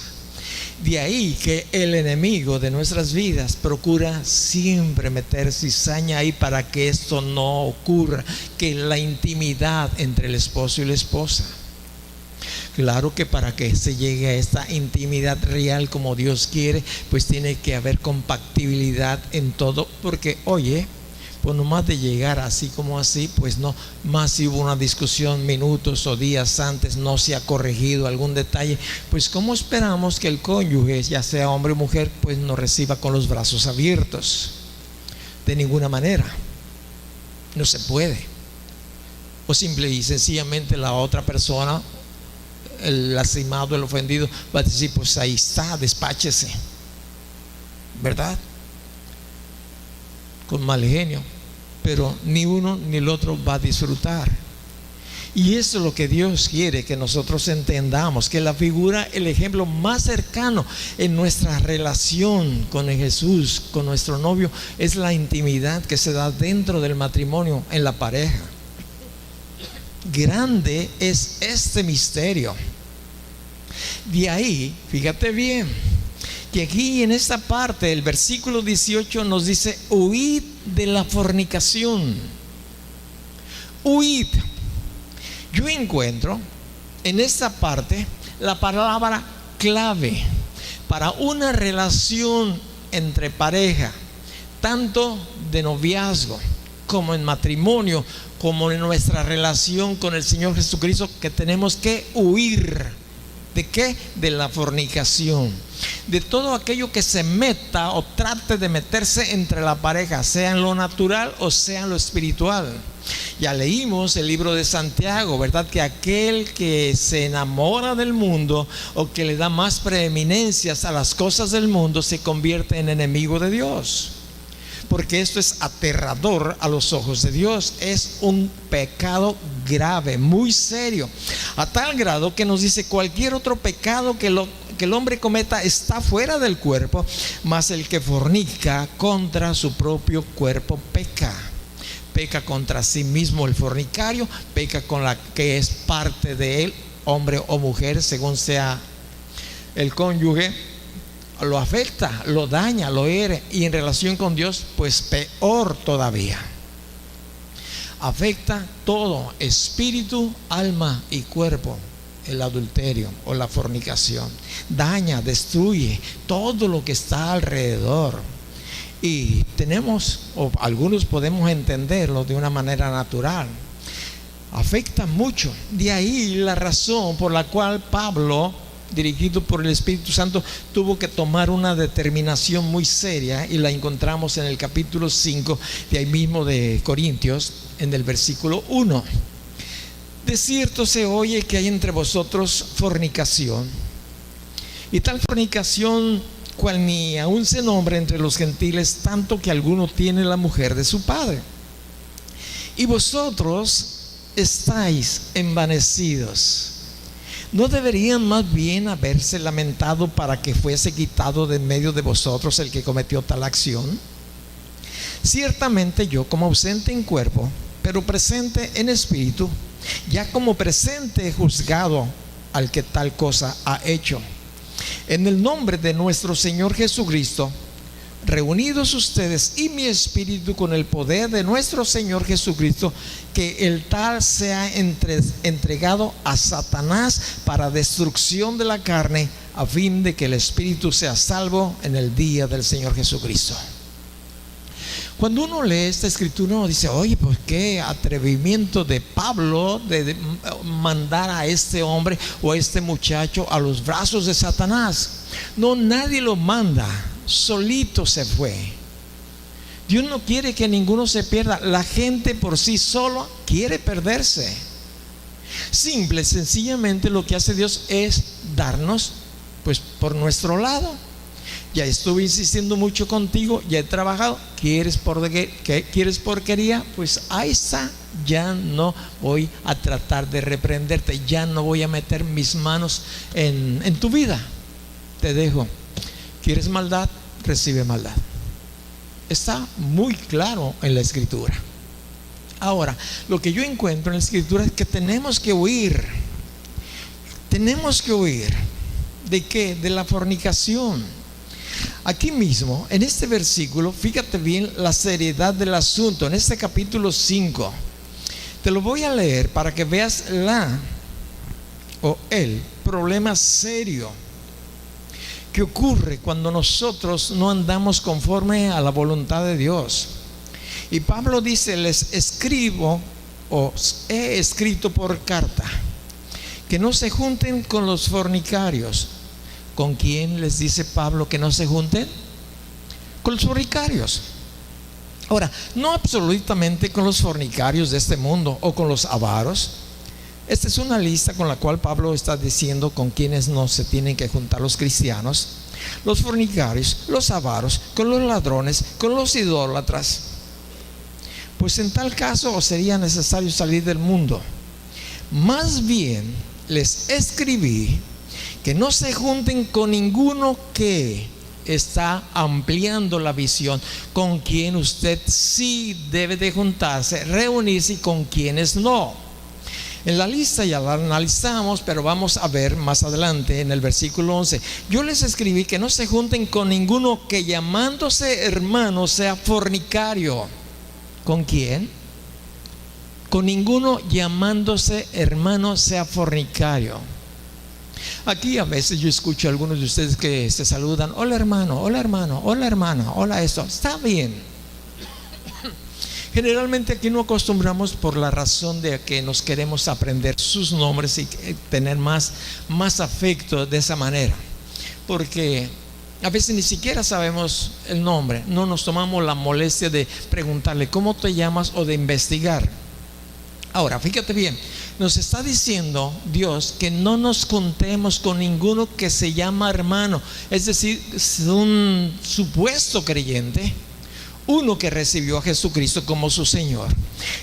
De ahí que el enemigo de nuestras vidas procura siempre meter cizaña ahí para que esto no ocurra, que la intimidad entre el esposo y la esposa. Claro que para que se llegue a esta intimidad real como Dios quiere, pues tiene que haber compatibilidad en todo, porque oye, pues nomás de llegar así como así, pues no, más si hubo una discusión minutos o días antes, no se ha corregido algún detalle, pues ¿cómo esperamos que el cónyuge, ya sea hombre o mujer, pues nos reciba con los brazos abiertos? De ninguna manera, no se puede. O simple y sencillamente la otra persona, el lastimado, el ofendido, va a decir: pues ahí está, despáchese, ¿verdad?, con mal genio. Pero ni uno ni el otro va a disfrutar. Y eso es lo que Dios quiere que nosotros entendamos, que la figura, el ejemplo más cercano en nuestra relación con Jesús, con nuestro novio, es la intimidad que se da dentro del matrimonio, en la pareja. Grande es este misterio. De ahí, fíjate bien, que aquí en esta parte, el versículo 18 nos dice: huid de la fornicación. Huid. Yo encuentro en esta parte la palabra clave para una relación entre pareja, tanto de noviazgo como en matrimonio, como en nuestra relación con el Señor Jesucristo, que tenemos que huir. ¿De qué? De la fornicación, de todo aquello que se meta o trate de meterse entre la pareja, sea en lo natural o sea en lo espiritual. Ya leímos el libro de Santiago, ¿verdad?, que aquel que se enamora del mundo o que le da más preeminencias a las cosas del mundo se convierte en enemigo de Dios, porque esto es aterrador a los ojos de Dios. Es un pecado grave, muy serio, a tal grado que nos dice: cualquier otro pecado que el hombre cometa está fuera del cuerpo, mas el que fornica contra su propio cuerpo peca. Peca contra sí mismo el fornicario, peca con la que es parte de él, hombre o mujer, según sea el cónyuge. Lo afecta, lo daña, lo hiere, y en relación con Dios, pues peor todavía. Afecta todo, espíritu, alma y cuerpo, el adulterio o la fornicación. Daña, destruye todo lo que está alrededor. Y tenemos, o algunos podemos entenderlo de una manera natural. Afecta mucho. De ahí la razón por la cual Pablo, dirigido por el Espíritu Santo, tuvo que tomar una determinación muy seria, y la encontramos en el capítulo 5 de ahí mismo de Corintios, en el versículo 1. De cierto se oye que hay entre vosotros fornicación, y tal fornicación cual ni aún se nombra entre los gentiles, tanto que alguno tiene la mujer de su padre. Y vosotros estáis envanecidos. ¿No deberían más bien haberse lamentado para que fuese quitado de en medio de vosotros el que cometió tal acción? Ciertamente yo, como ausente en cuerpo, pero presente en espíritu, ya como presente he juzgado al que tal cosa ha hecho. En el nombre de nuestro Señor Jesucristo, reunidos ustedes y mi espíritu con el poder de nuestro Señor Jesucristo, que el tal sea entregado a Satanás para destrucción de la carne, a fin de que el espíritu sea salvo en el día del Señor Jesucristo. Cuando uno lee esta escritura, uno dice: oye, pues qué atrevimiento de Pablo de mandar a este hombre o a este muchacho a los brazos de Satanás. No, nadie lo manda, solito se fue. Dios no quiere que ninguno se pierda. La gente por sí sola quiere perderse. Simple, sencillamente lo que hace Dios es darnos, pues, por nuestro lado. Ya estuve insistiendo mucho contigo, ya he trabajado. ¿Quieres porquería? Pues ahí está. Ya no voy a tratar de reprenderte, ya no voy a meter mis manos en tu vida. Te dejo. ¿Quieres maldad? Recibe maldad. Está muy claro en la escritura. Ahora, lo que yo encuentro en la escritura es que tenemos que huir. Tenemos que huir. ¿De qué? De la fornicación. Aquí mismo, en este versículo, fíjate bien la seriedad del asunto. En este capítulo 5, te lo voy a leer para que veas el problema serio que ocurre cuando nosotros no andamos conforme a la voluntad de Dios. Y Pablo dice: les escribo, o he escrito por carta, que no se junten con los fornicarios. ¿Con quién les dice Pablo que no se junten? Con los fornicarios. Ahora, no absolutamente con los fornicarios de este mundo o con los avaros. Esta es una lista con la cual Pablo está diciendo con quienes no se tienen que juntar los cristianos: los fornicarios, los avaros, con los ladrones, con los idólatras. Pues en tal caso os sería necesario salir del mundo. Más bien les escribí que no se junten con ninguno que está ampliando la visión, con quien usted sí debe de juntarse, reunirse, y con quienes no. En la lista ya la analizamos, pero vamos a ver más adelante en el versículo 11. Yo les escribí que no se junten con ninguno que llamándose hermano sea fornicario. ¿Con quién? Con ninguno llamándose hermano sea fornicario. Aquí a veces yo escucho a algunos de ustedes que se saludan: hola hermano, hola hermano, hola hermana, hola esto. Está bien. Generalmente aquí no acostumbramos por la razón de que nos queremos aprender sus nombres y tener más afecto de esa manera, porque a veces ni siquiera sabemos el nombre. No nos tomamos la molestia de preguntarle cómo te llamas o de investigar. Ahora, fíjate bien, nos está diciendo Dios que no nos juntemos con ninguno que se llama hermano, es decir, un supuesto creyente, uno que recibió a Jesucristo como su Señor.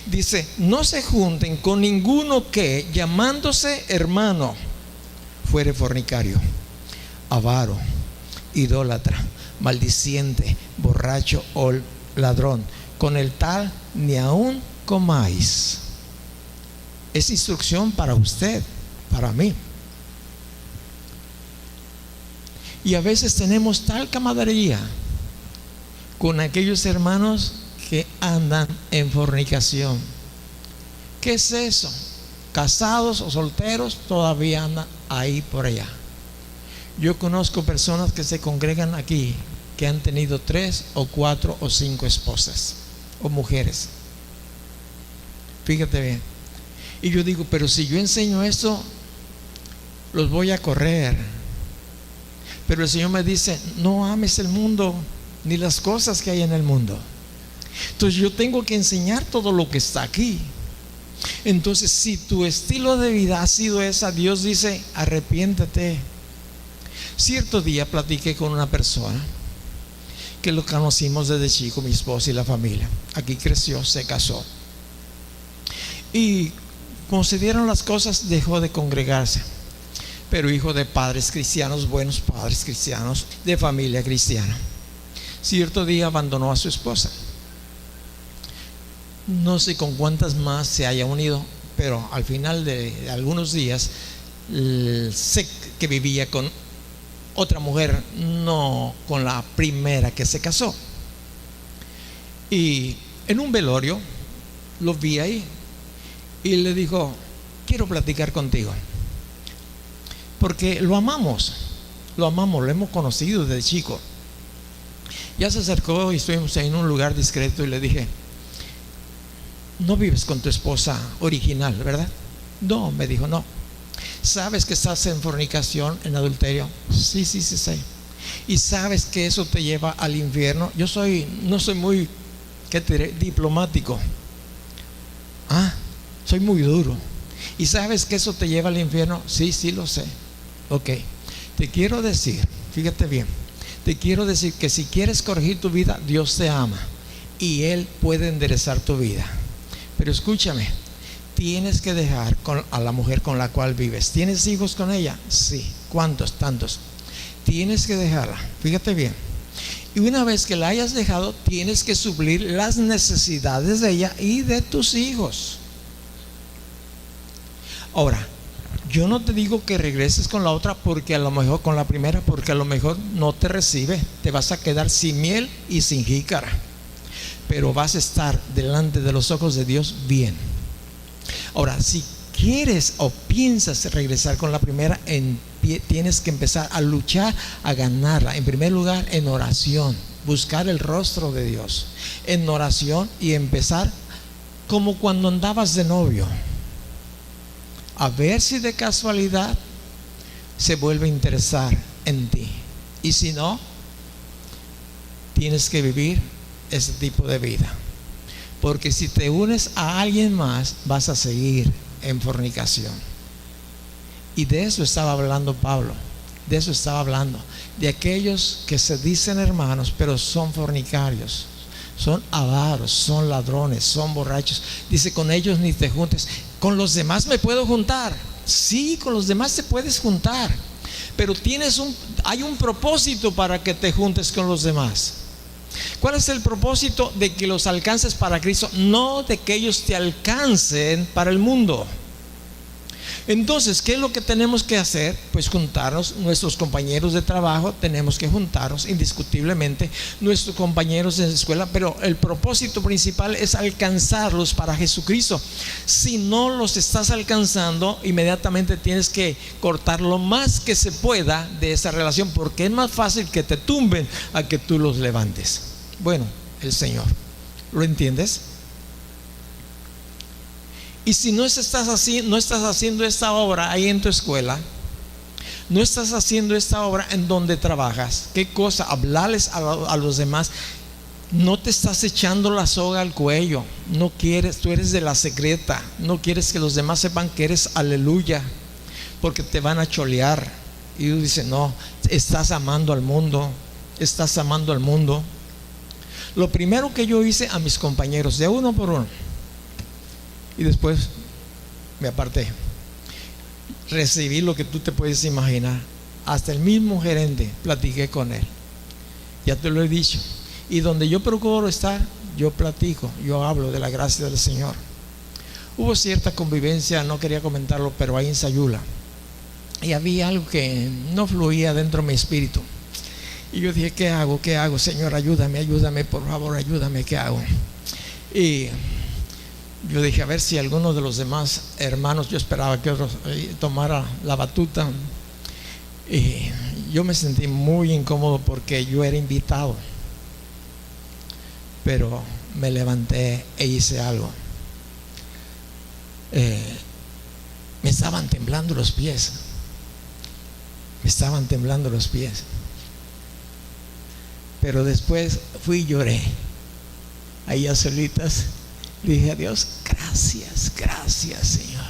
Dice: no se junten con ninguno que llamándose hermano fuere fornicario, avaro, idólatra, maldiciente, borracho o ladrón. Con el tal ni aun comáis. Es instrucción para usted, para mí. Y a veces tenemos tal camaradería con aquellos hermanos que andan en fornicación. ¿Qué es eso? Casados o solteros, todavía andan ahí por allá. Yo conozco personas que se congregan aquí que han tenido 3 o 4 o 5 esposas o mujeres. Fíjate bien. Y yo digo: pero si yo enseño esto, los voy a correr. Pero el Señor me dice: no ames el mundo ni las cosas que hay en el mundo. Entonces yo tengo que enseñar todo lo que está aquí. Entonces, si tu estilo de vida ha sido esa, Dios dice: arrepiéntete. Cierto día platiqué con una persona que lo conocimos desde chico, mi esposa y la familia. Aquí creció, se casó. Y como se dieron las cosas, dejó de congregarse. Pero hijo de padres cristianos, buenos padres cristianos, de familia cristiana. Cierto día abandonó a su esposa No sé con cuántas más se haya unido, pero al final de algunos días sé que vivía con otra mujer, no con la primera que se casó. Y en un velorio lo vi ahí y le dijo: quiero platicar contigo, porque lo amamos, lo hemos conocido desde chico. Ya se acercó y estuvimos en un lugar discreto y le dije: no vives con tu esposa original, ¿verdad? No, me dijo, no. ¿Sabes que estás en fornicación, en adulterio? Sí, sé. ¿Y sabes que eso te lleva al infierno? No soy muy, ¿qué te diré?, diplomático. Soy muy duro. ¿Y sabes que eso te lleva al infierno? Sí, lo sé. Ok, te quiero decir, fíjate bien, te quiero decir que si quieres corregir tu vida, Dios te ama y Él puede enderezar tu vida. Pero escúchame, tienes que dejar a la mujer con la cual vives. ¿Tienes hijos con ella? Sí. ¿Cuántos? Tantos. Tienes que dejarla, fíjate bien. Y una vez que la hayas dejado, tienes que suplir las necesidades de ella y de tus hijos. Ahora, yo no te digo que regreses con la otra, porque a lo mejor con la primera, porque a lo mejor no te recibe, te vas a quedar sin miel y sin jícara, pero vas a estar delante de los ojos de Dios bien. Ahora, si quieres o piensas regresar con la primera, tienes que empezar a luchar, a ganarla. En primer lugar, en oración, buscar el rostro de Dios en oración y empezar como cuando andabas de novio, a ver si de casualidad se vuelve a interesar en ti. Y si no, tienes que vivir ese tipo de vida, porque si te unes a alguien más, vas a seguir en fornicación. Y de eso estaba hablando Pablo. De eso estaba hablando, de aquellos que se dicen hermanos, pero son fornicarios, son avaros, son ladrones, son borrachos. Dice: con ellos ni te juntes. Con los demás me puedo juntar. Sí, con los demás te puedes juntar, pero hay un propósito para que te juntes con los demás. ¿Cuál es el propósito? De que los alcances para Cristo, no de que ellos te alcancen para el mundo. Entonces, ¿qué es lo que tenemos que hacer? Pues juntarnos. Nuestros compañeros de trabajo tenemos que juntarnos, indiscutiblemente, nuestros compañeros de la escuela, pero el propósito principal es alcanzarlos para Jesucristo. Si no los estás alcanzando, inmediatamente tienes que cortar lo más que se pueda de esa relación, porque es más fácil que te tumben a que tú los levantes. Bueno, el Señor, ¿lo entiendes? Y si no estás haciendo esta obra ahí en tu escuela, no estás haciendo esta obra en donde trabajas, ¿qué cosa? Hablarles a los demás. No te estás echando la soga al cuello. No quieres, tú eres de la secreta. No quieres que los demás sepan que eres aleluya, porque te van a cholear. Y tú dices: no, estás amando al mundo. Estás amando al mundo. Lo primero que yo hice a mis compañeros, de uno por uno, y después me aparté. Recibí lo que tú te puedes imaginar. Hasta el mismo gerente platiqué con él. Ya te lo he dicho. Y donde yo procuro estar, yo platico, yo hablo de la gracia del Señor. Hubo cierta convivencia, no quería comentarlo, pero ahí en Sayula, y había algo que no fluía dentro de mi espíritu. Y yo dije: ¿qué hago? Señor, ayúdame, por favor, ayúdame, ¿qué hago? Y yo dije: a ver si alguno de los demás hermanos, yo esperaba que otros tomara la batuta. Y yo me sentí muy incómodo porque yo era invitado, pero me levanté e hice algo. Me estaban temblando los pies. Pero después fui y lloré ahí a solitas. Le dije a Dios: gracias Señor,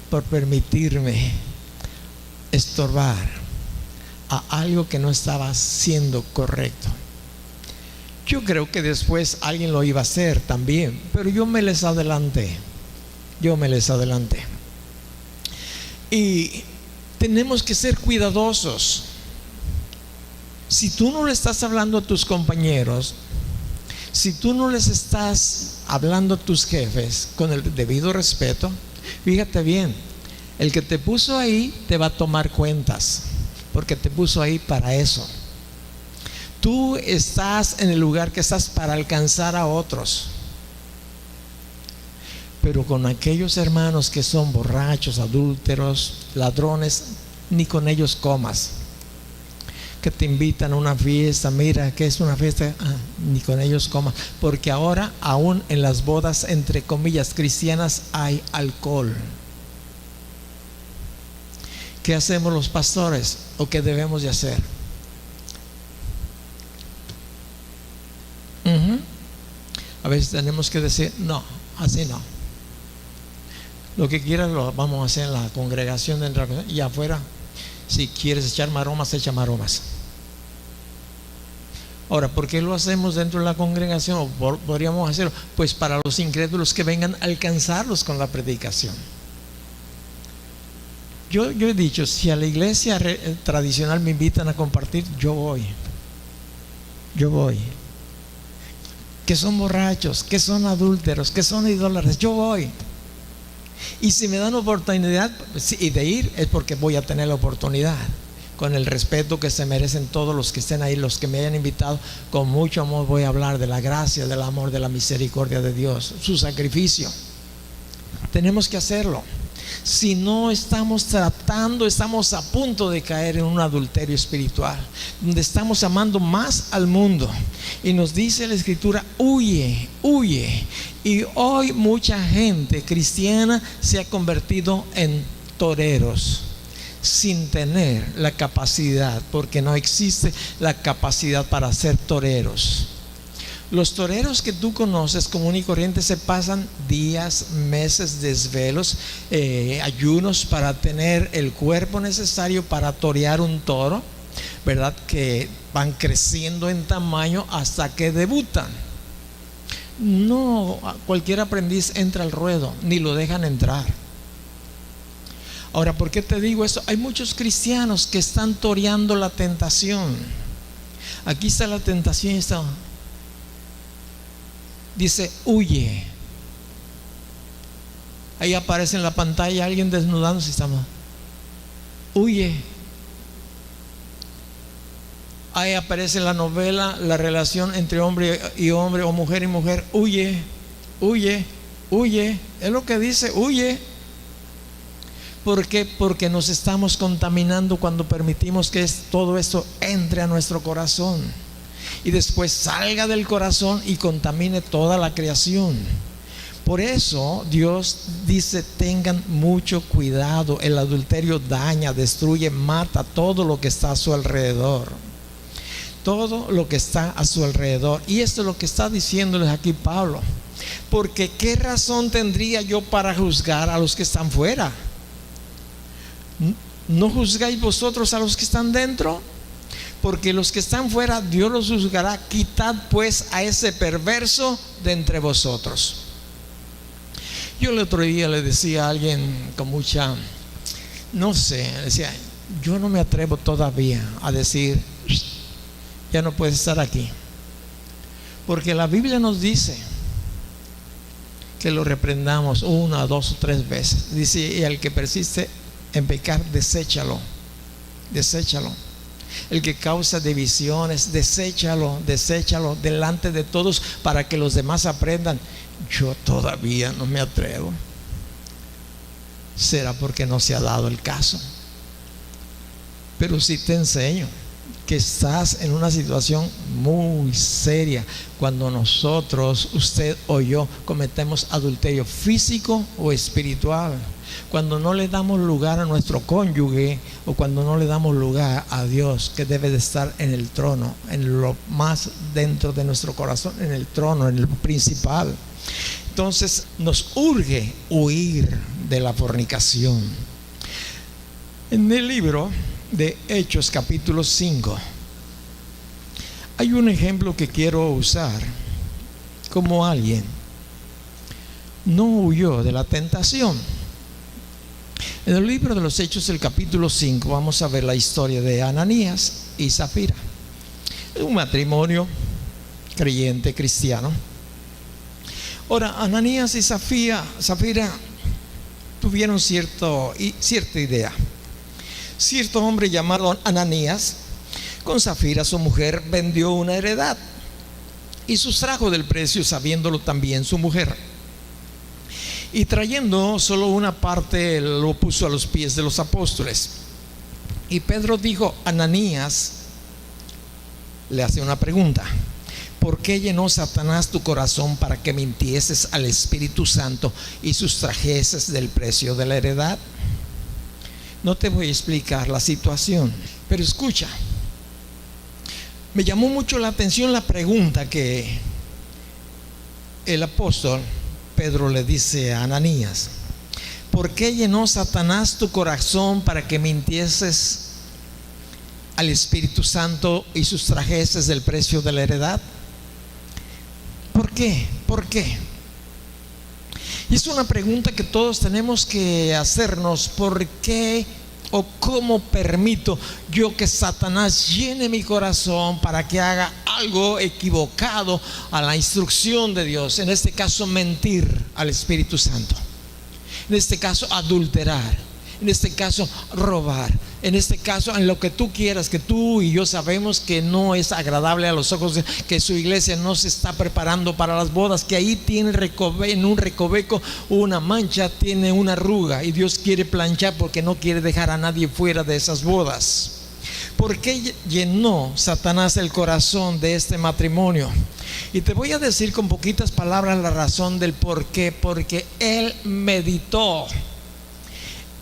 por permitirme estorbar a algo que no estaba siendo correcto. Yo creo que después alguien lo iba a hacer también, pero yo me les adelanté. Y tenemos que ser cuidadosos. Si tú no le estás hablando a tus compañeros, Si tú no les estás hablando a tus jefes con el debido respeto, fíjate bien, el que te puso ahí te va a tomar cuentas, porque te puso ahí para eso. Tú estás en el lugar que estás para alcanzar a otros. Pero con aquellos hermanos que son borrachos, adúlteros, ladrones, ni con ellos comas. Que te invitan a una fiesta, mira, ¿qué es una fiesta? Ni con ellos comas. Porque ahora aún en las bodas, entre comillas, cristianas hay alcohol. ¿Qué hacemos los pastores? ¿O qué debemos de hacer? A veces tenemos que decir, no, así no. Lo que quieras lo vamos a hacer en la congregación y afuera. Si quieres echar maromas, echa maromas. Ahora, ¿por qué lo hacemos dentro de la congregación? ¿O podríamos hacerlo? Pues para los incrédulos que vengan a alcanzarlos con la predicación. Yo he dicho, si a la iglesia tradicional me invitan a compartir, yo voy. Que son borrachos, que son adúlteros, que son idólatras, yo voy. Y si me dan oportunidad y de ir, es porque voy a tener la oportunidad, con el respeto que se merecen todos los que estén ahí, los que me hayan invitado. Con mucho amor voy a hablar de la gracia, del amor, de la misericordia de Dios, su sacrificio. Tenemos que hacerlo. Si no estamos tratando, estamos a punto de caer en un adulterio espiritual, donde estamos amando más al mundo. Y nos dice la Escritura, huye, huye. Y hoy mucha gente cristiana se ha convertido en toreros, sin tener la capacidad, porque no existe la capacidad para ser toreros. Los toreros que tú conoces común y corriente se pasan días, meses, desvelos, ayunos para tener el cuerpo necesario para torear un toro, ¿verdad? Que van creciendo en tamaño hasta que debutan. No cualquier aprendiz entra al ruedo, ni lo dejan entrar. Ahora, ¿por qué te digo esto? Hay muchos cristianos que están toreando la tentación. Aquí está la tentación, dice, huye. Ahí aparece en la pantalla alguien desnudándose. Huye. Ahí aparece en la novela la relación entre hombre y hombre, o mujer y mujer. Huye, huye, huye. Es lo que dice, huye. ¿Por qué? Porque nos estamos contaminando cuando permitimos que todo esto entre a nuestro corazón y después salga del corazón y contamine toda la creación. Por eso Dios dice, tengan mucho cuidado. El adulterio daña, destruye, mata todo lo que está a su alrededor. Todo lo que está a su alrededor. Y esto es lo que está diciéndoles aquí Pablo. Porque ¿qué razón tendría yo para juzgar a los que están fuera? ¿No juzgáis vosotros a los que están dentro? Porque los que están fuera Dios los juzgará. Quitad pues a ese perverso de entre vosotros. Yo el otro día le decía a alguien con mucha, no sé, decía, yo no me atrevo todavía a decir, ya no puedes estar aquí, porque la Biblia nos dice que lo reprendamos 1, 2 o 3 veces. Dice, y al que persiste en pecar, deséchalo. El que causa divisiones, deséchalo delante de todos para que los demás aprendan. Yo todavía no me atrevo. Será porque no se ha dado el caso. Pero sí te enseño que estás en una situación muy seria cuando nosotros, usted o yo, cometemos adulterio físico o espiritual. Cuando no le damos lugar a nuestro cónyuge, o cuando no le damos lugar a Dios, que debe de estar en el trono, en lo más dentro de nuestro corazón, en el trono, en el principal. Entonces nos urge huir de la fornicación. En el libro de Hechos capítulo 5 hay un ejemplo que quiero usar como alguien no huyó de la tentación. En el libro de los Hechos, el capítulo 5, vamos a ver la historia de Ananías y Zafira. Es un matrimonio creyente cristiano. Ahora, Ananías y Zafira tuvieron cierta idea. Cierto hombre llamado Ananías, con Zafira su mujer, vendió una heredad y sustrajo del precio, sabiéndolo también su mujer. Y trayendo solo una parte, lo puso a los pies de los apóstoles. Y Pedro dijo: Ananías, le hace una pregunta: ¿por qué llenó Satanás tu corazón para que mintieses al Espíritu Santo y sustrajeses del precio de la heredad? No te voy a explicar la situación, pero escucha. Me llamó mucho la atención la pregunta que el apóstol Pedro le dice a Ananías: ¿por qué llenó Satanás tu corazón para que mintieses al Espíritu Santo y sustrajeses del precio de la heredad? ¿Por qué? ¿Por qué? Y es una pregunta que todos tenemos que hacernos. ¿Por qué o cómo permito yo que Satanás llene mi corazón para que haga algo equivocado a la instrucción de Dios? En este caso, mentir al Espíritu Santo. En este caso, adulterar. En este caso, robar. En este caso, en lo que tú quieras, que tú y yo sabemos que no es agradable a los ojos, que su iglesia no se está preparando para las bodas, que ahí tiene en un recoveco una mancha, tiene una arruga, y Dios quiere planchar porque no quiere dejar a nadie fuera de esas bodas. ¿Por qué llenó Satanás el corazón de este matrimonio? Y te voy a decir con poquitas palabras la razón del por qué. Porque él meditó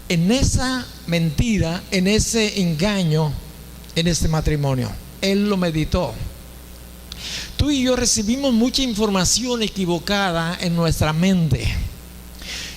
en esa mentira, en ese engaño, en este matrimonio. Él lo meditó. Tú y yo recibimos mucha información equivocada en nuestra mente.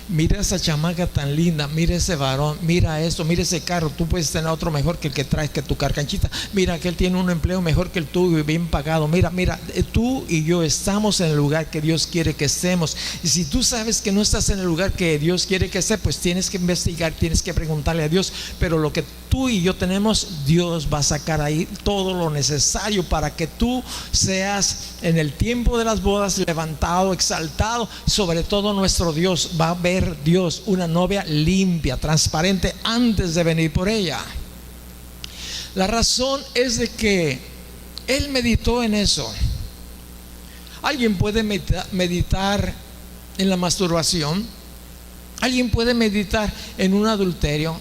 Mira esa chamaca tan linda, mira ese varón, mira esto, mira ese carro. Tú puedes tener otro mejor que el que traes, que tu carcanchita. Mira que él tiene un empleo mejor que el tuyo y bien pagado. Mira, tú y yo estamos en el lugar que Dios quiere que estemos. Y si tú sabes que no estás en el lugar que Dios quiere que estés, pues tienes que investigar, tienes que preguntarle a Dios. Pero lo que tú y yo tenemos, Dios va a sacar ahí todo lo necesario para que tú seas en el tiempo de las bodas levantado, exaltado. Sobre todo nuestro Dios va a ver Dios una novia limpia, transparente antes de venir por ella. La razón es de que él meditó en eso. Alguien puede meditar en la masturbación. Alguien puede meditar en un adulterio.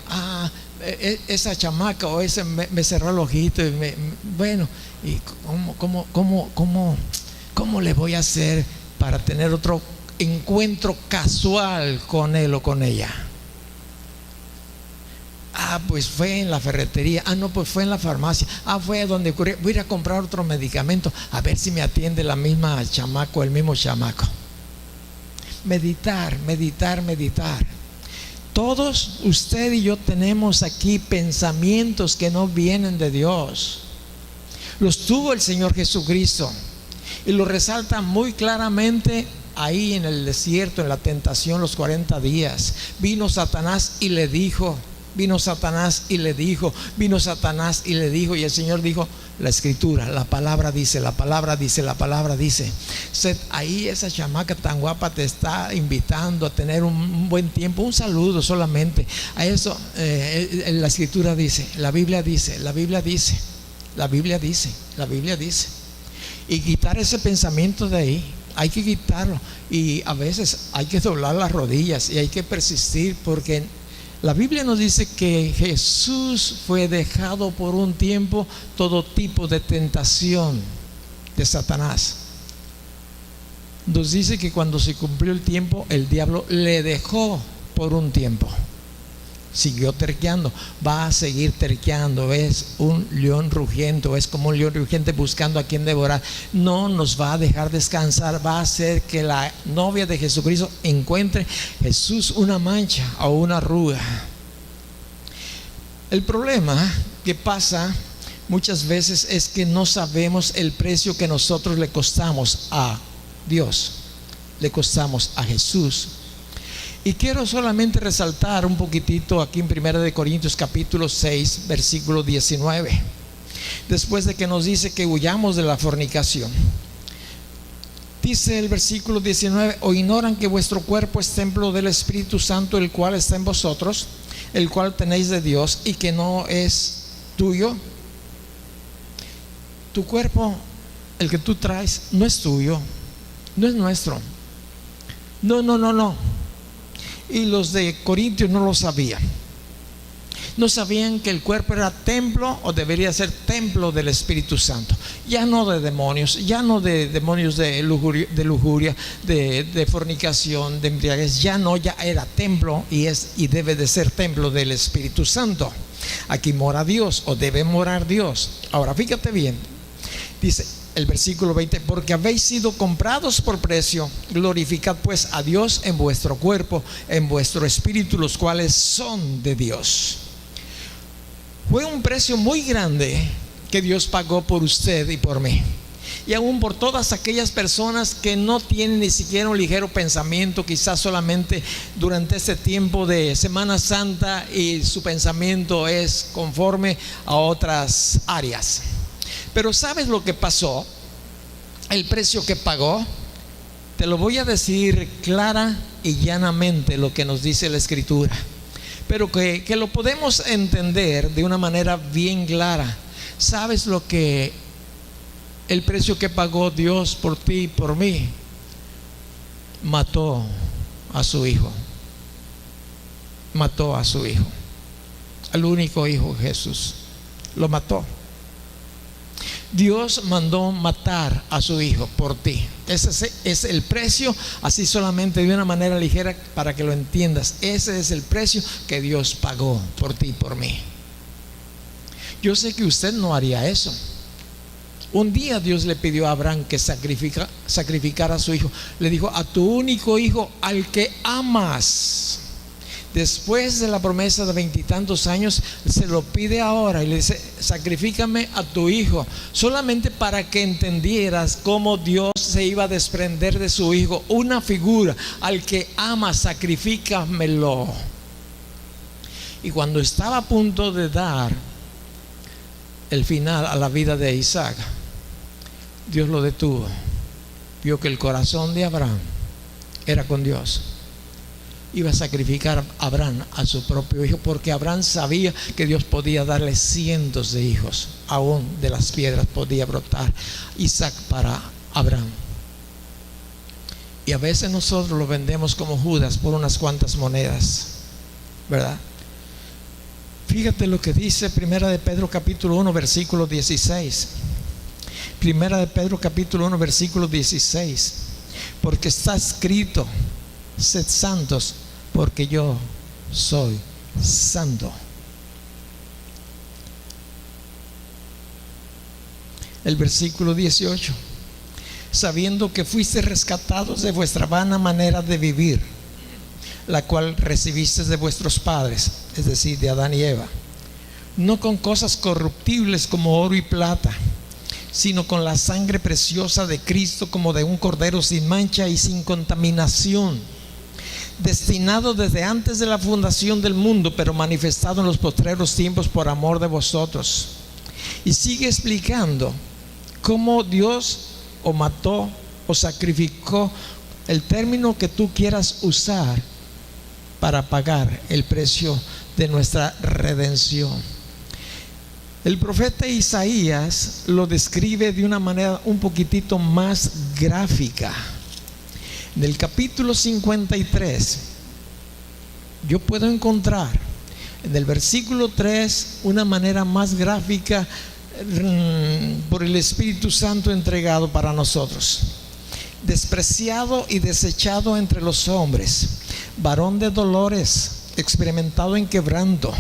Esa chamaca o ese me cerró el ojito y bueno, ¿y cómo le voy a hacer para tener otro encuentro casual con él o con ella? Pues fue en la ferretería. No, pues fue en la farmacia. Fue donde ocurrió. Voy a ir a comprar otro medicamento a ver si me atiende la misma chamaco, el mismo chamaco. Meditar. Todos, usted y yo, tenemos aquí pensamientos que no vienen de Dios. Los tuvo el Señor Jesucristo y lo resalta muy claramente ahí en el desierto, en la tentación, los 40 días. Vino Satanás y le dijo, y el Señor dijo: la escritura, la palabra dice. Ahí esa chamaca tan guapa te está invitando a tener un buen tiempo, un saludo solamente. A eso la escritura dice, la Biblia dice. Y quitar ese pensamiento de ahí. Hay que quitarlo, y a veces hay que doblar las rodillas y hay que persistir, porque la Biblia nos dice que Jesús fue dejado por un tiempo todo tipo de tentación de Satanás. Nos dice que cuando se cumplió el tiempo, el diablo le dejó por un tiempo. Siguió terqueando, va a seguir terqueando. Es un león rugiente, es como un león rugiente buscando a quien devorar. No nos va a dejar descansar. Va a hacer que la novia de Jesucristo encuentre Jesús una mancha o una arruga. El problema que pasa muchas veces es que no sabemos el precio que nosotros le costamos a Dios, le costamos a Jesús. Y quiero solamente resaltar un poquitito aquí en 1 Corintios capítulo 6 versículo 19. Después de que nos dice que huyamos de la fornicación, Dice el versículo 19: ¿o ignoran que vuestro cuerpo es templo del Espíritu Santo, el cual está en vosotros, el cual tenéis de Dios, y que no es tuyo? Tu cuerpo, el que tú traes, no es tuyo, no es nuestro. No. Y los de Corintios no lo sabían. No sabían que el cuerpo era templo, o debería ser templo del Espíritu Santo. Ya no de demonios, ya no de demonios de lujuria, de fornicación, de embriaguez. Ya era templo, y debe de ser templo del Espíritu Santo. Aquí mora Dios, o debe morar Dios. Ahora fíjate bien, dice el versículo 20: porque habéis sido comprados por precio, glorificad pues a Dios en vuestro cuerpo, en vuestro espíritu, los cuales son de Dios. Fue un precio muy grande que Dios pagó por usted y por mí, y aún por todas aquellas personas que no tienen ni siquiera un ligero pensamiento, quizás solamente durante este tiempo de Semana Santa, y su pensamiento es conforme a otras áreas. Pero ¿sabes lo que pasó? El precio que pagó. Te lo voy a decir clara y llanamente, lo que nos dice la Escritura, pero que lo podemos entender de una manera bien clara. ¿Sabes lo que el precio que pagó Dios por ti y por mí? Mató a su hijo. Mató a su hijo, al único hijo Jesús. Lo mató. Dios mandó matar a su hijo por ti. Ese es el precio, así solamente de una manera ligera para que lo entiendas. Ese es el precio que Dios pagó por ti y por mí. Yo sé que usted no haría eso. Un día Dios le pidió a Abraham que sacrificara a su hijo. Le dijo: a tu único hijo, al que amas. Después de la promesa de 20 y tantos años, se lo pide ahora y le dice: sacrifícame a tu hijo, solamente para que entendieras cómo Dios se iba a desprender de su hijo. Una figura: al que ama, sacrifícamelo. Y cuando estaba a punto de dar el final a la vida de Isaac, Dios lo detuvo. Vio que el corazón de Abraham era con Dios. Iba a sacrificar a Abraham a su propio hijo, porque Abraham sabía que Dios podía darle cientos de hijos. Aún de las piedras podía brotar Isaac para Abraham. Y a veces nosotros lo vendemos como Judas por unas cuantas monedas, ¿verdad? Fíjate lo que dice Primera de Pedro capítulo 1 versículo 16. Primera de Pedro capítulo 1 versículo 16: porque está escrito: sed santos, porque yo soy santo. El versículo 18: sabiendo que fuiste rescatados de vuestra vana manera de vivir, la cual recibisteis de vuestros padres, es decir, de Adán y Eva, no con cosas corruptibles como oro y plata, sino con la sangre preciosa de Cristo, como de un cordero sin mancha y sin contaminación, destinado desde antes de la fundación del mundo, pero manifestado en los postreros tiempos por amor de vosotros. Y sigue explicando cómo Dios o mató o sacrificó, el término que tú quieras usar, para pagar el precio de nuestra redención. El profeta Isaías lo describe de una manera un poquitito más gráfica. En el capítulo 53, yo puedo encontrar en el versículo 3 una manera más gráfica por el Espíritu Santo entregado para nosotros. Despreciado y desechado entre los hombres, varón de dolores, experimentado en quebranto,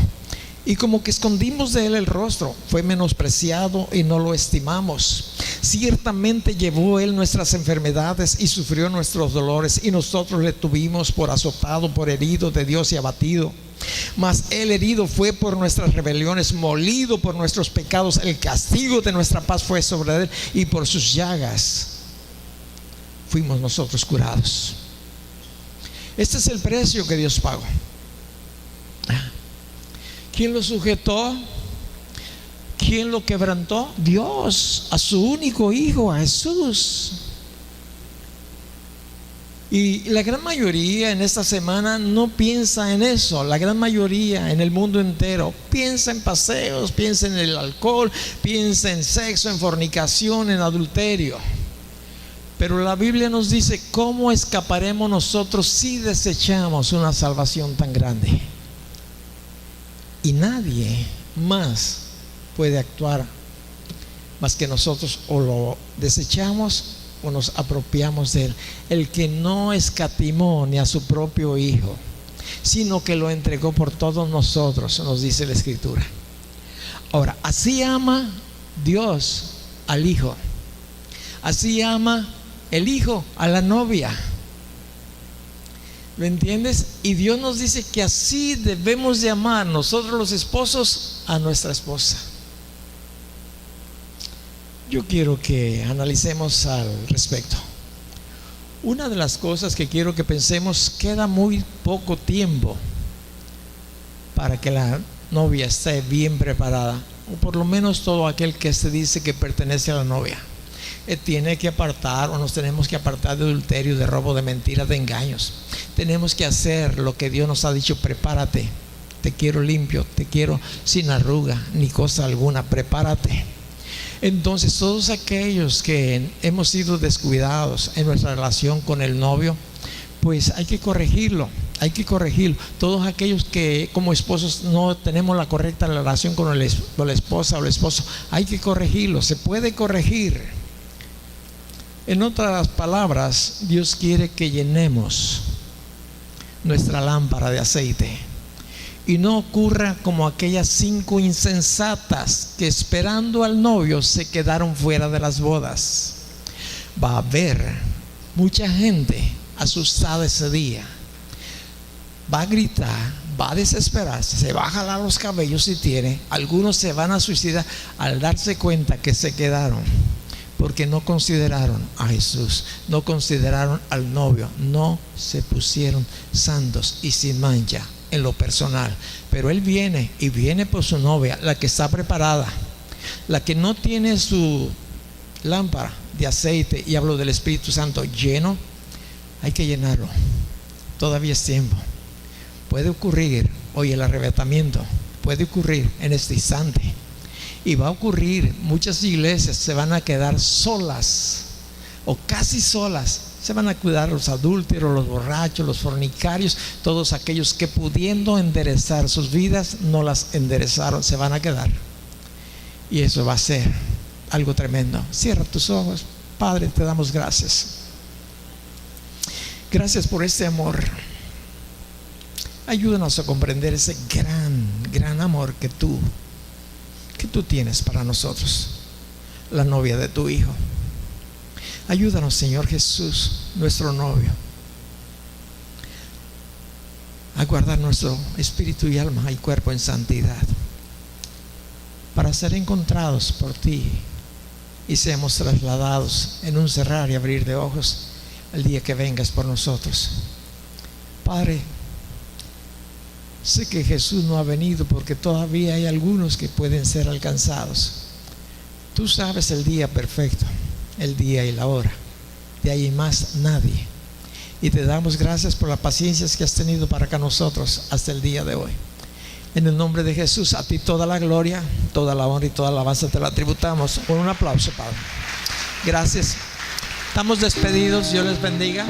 y como que escondimos de él el rostro. Fue menospreciado y no lo estimamos. Ciertamente llevó él nuestras enfermedades y sufrió nuestros dolores, y nosotros le tuvimos por azotado, por herido de Dios y abatido. Mas él herido fue por nuestras rebeliones, molido por nuestros pecados. El castigo de nuestra paz fue sobre él, y por sus llagas fuimos nosotros curados. Este es el precio que Dios pagó. ¿Quién lo sujetó? ¿Quién lo quebrantó? Dios, a su único hijo, a Jesús. Y la gran mayoría en esta semana no piensa en eso. La gran mayoría en el mundo entero piensa en paseos, piensa en el alcohol, piensa en sexo, en fornicación, en adulterio. Pero la Biblia nos dice cómo escaparemos nosotros si desechamos una salvación tan grande. Y nadie más puede actuar más que nosotros, o lo desechamos o nos apropiamos de él. El que no escatimó ni a su propio Hijo, sino que lo entregó por todos nosotros, nos dice la Escritura. Ahora, así ama Dios al Hijo, así ama el Hijo a la novia. ¿Lo entiendes? Y Dios nos dice que así debemos de amar nosotros los esposos a nuestra esposa. Yo quiero que analicemos al respecto. Una de las cosas que quiero que pensemos: queda muy poco tiempo para que la novia esté bien preparada, o por lo menos todo aquel que se dice que pertenece a la novia tiene que apartar, o nos tenemos que apartar de adulterio, de robo, de mentiras, de engaños. Tenemos que hacer lo que Dios nos ha dicho: prepárate, te quiero limpio, te quiero sin arruga ni cosa alguna, prepárate. Entonces, todos aquellos que hemos sido descuidados en nuestra relación con el novio, pues hay que corregirlo, hay que corregirlo. Todos aquellos que como esposos no tenemos la correcta relación con la esposa o el esposo, hay que corregirlo, se puede corregir. En otras palabras, Dios quiere que llenemos nuestra lámpara de aceite. Y no ocurra como aquellas 5 insensatas que esperando al novio se quedaron fuera de las bodas. Va a haber mucha gente asustada ese día. Va a gritar, va a desesperarse, se va a jalar los cabellos si tiene. Algunos se van a suicidar al darse cuenta que se quedaron, porque no consideraron a Jesús, no consideraron al novio, no se pusieron santos y sin mancha en lo personal. Pero Él viene, y viene por su novia, la que está preparada, la que no tiene su lámpara de aceite, y hablo del Espíritu Santo lleno. Hay que llenarlo, todavía es tiempo. Puede ocurrir hoy el arrebatamiento, puede ocurrir en este instante, y va a ocurrir. Muchas iglesias se van a quedar solas, o casi solas. Se van a cuidar los adúlteros, los borrachos, los fornicarios, todos aquellos que pudiendo enderezar sus vidas no las enderezaron, se van a quedar. Y eso va a ser algo tremendo. Cierra tus ojos. Padre, te damos gracias. Gracias por este amor. Ayúdanos a comprender ese gran amor que tú tienes para nosotros, la novia de tu Hijo. Ayúdanos, Señor Jesús, nuestro novio, a guardar nuestro espíritu y alma y cuerpo en santidad, para ser encontrados por ti y seamos trasladados en un cerrar y abrir de ojos el día que vengas por nosotros. Padre, sé que Jesús no ha venido porque todavía hay algunos que pueden ser alcanzados. Tú sabes el día perfecto, el día y la hora. De ahí más nadie. Y te damos gracias por la paciencia que has tenido para con nosotros hasta el día de hoy. En el nombre de Jesús, a ti toda la gloria, toda la honra y toda la alabanza te la tributamos. Con un aplauso, Padre. Gracias. Estamos despedidos. Dios les bendiga.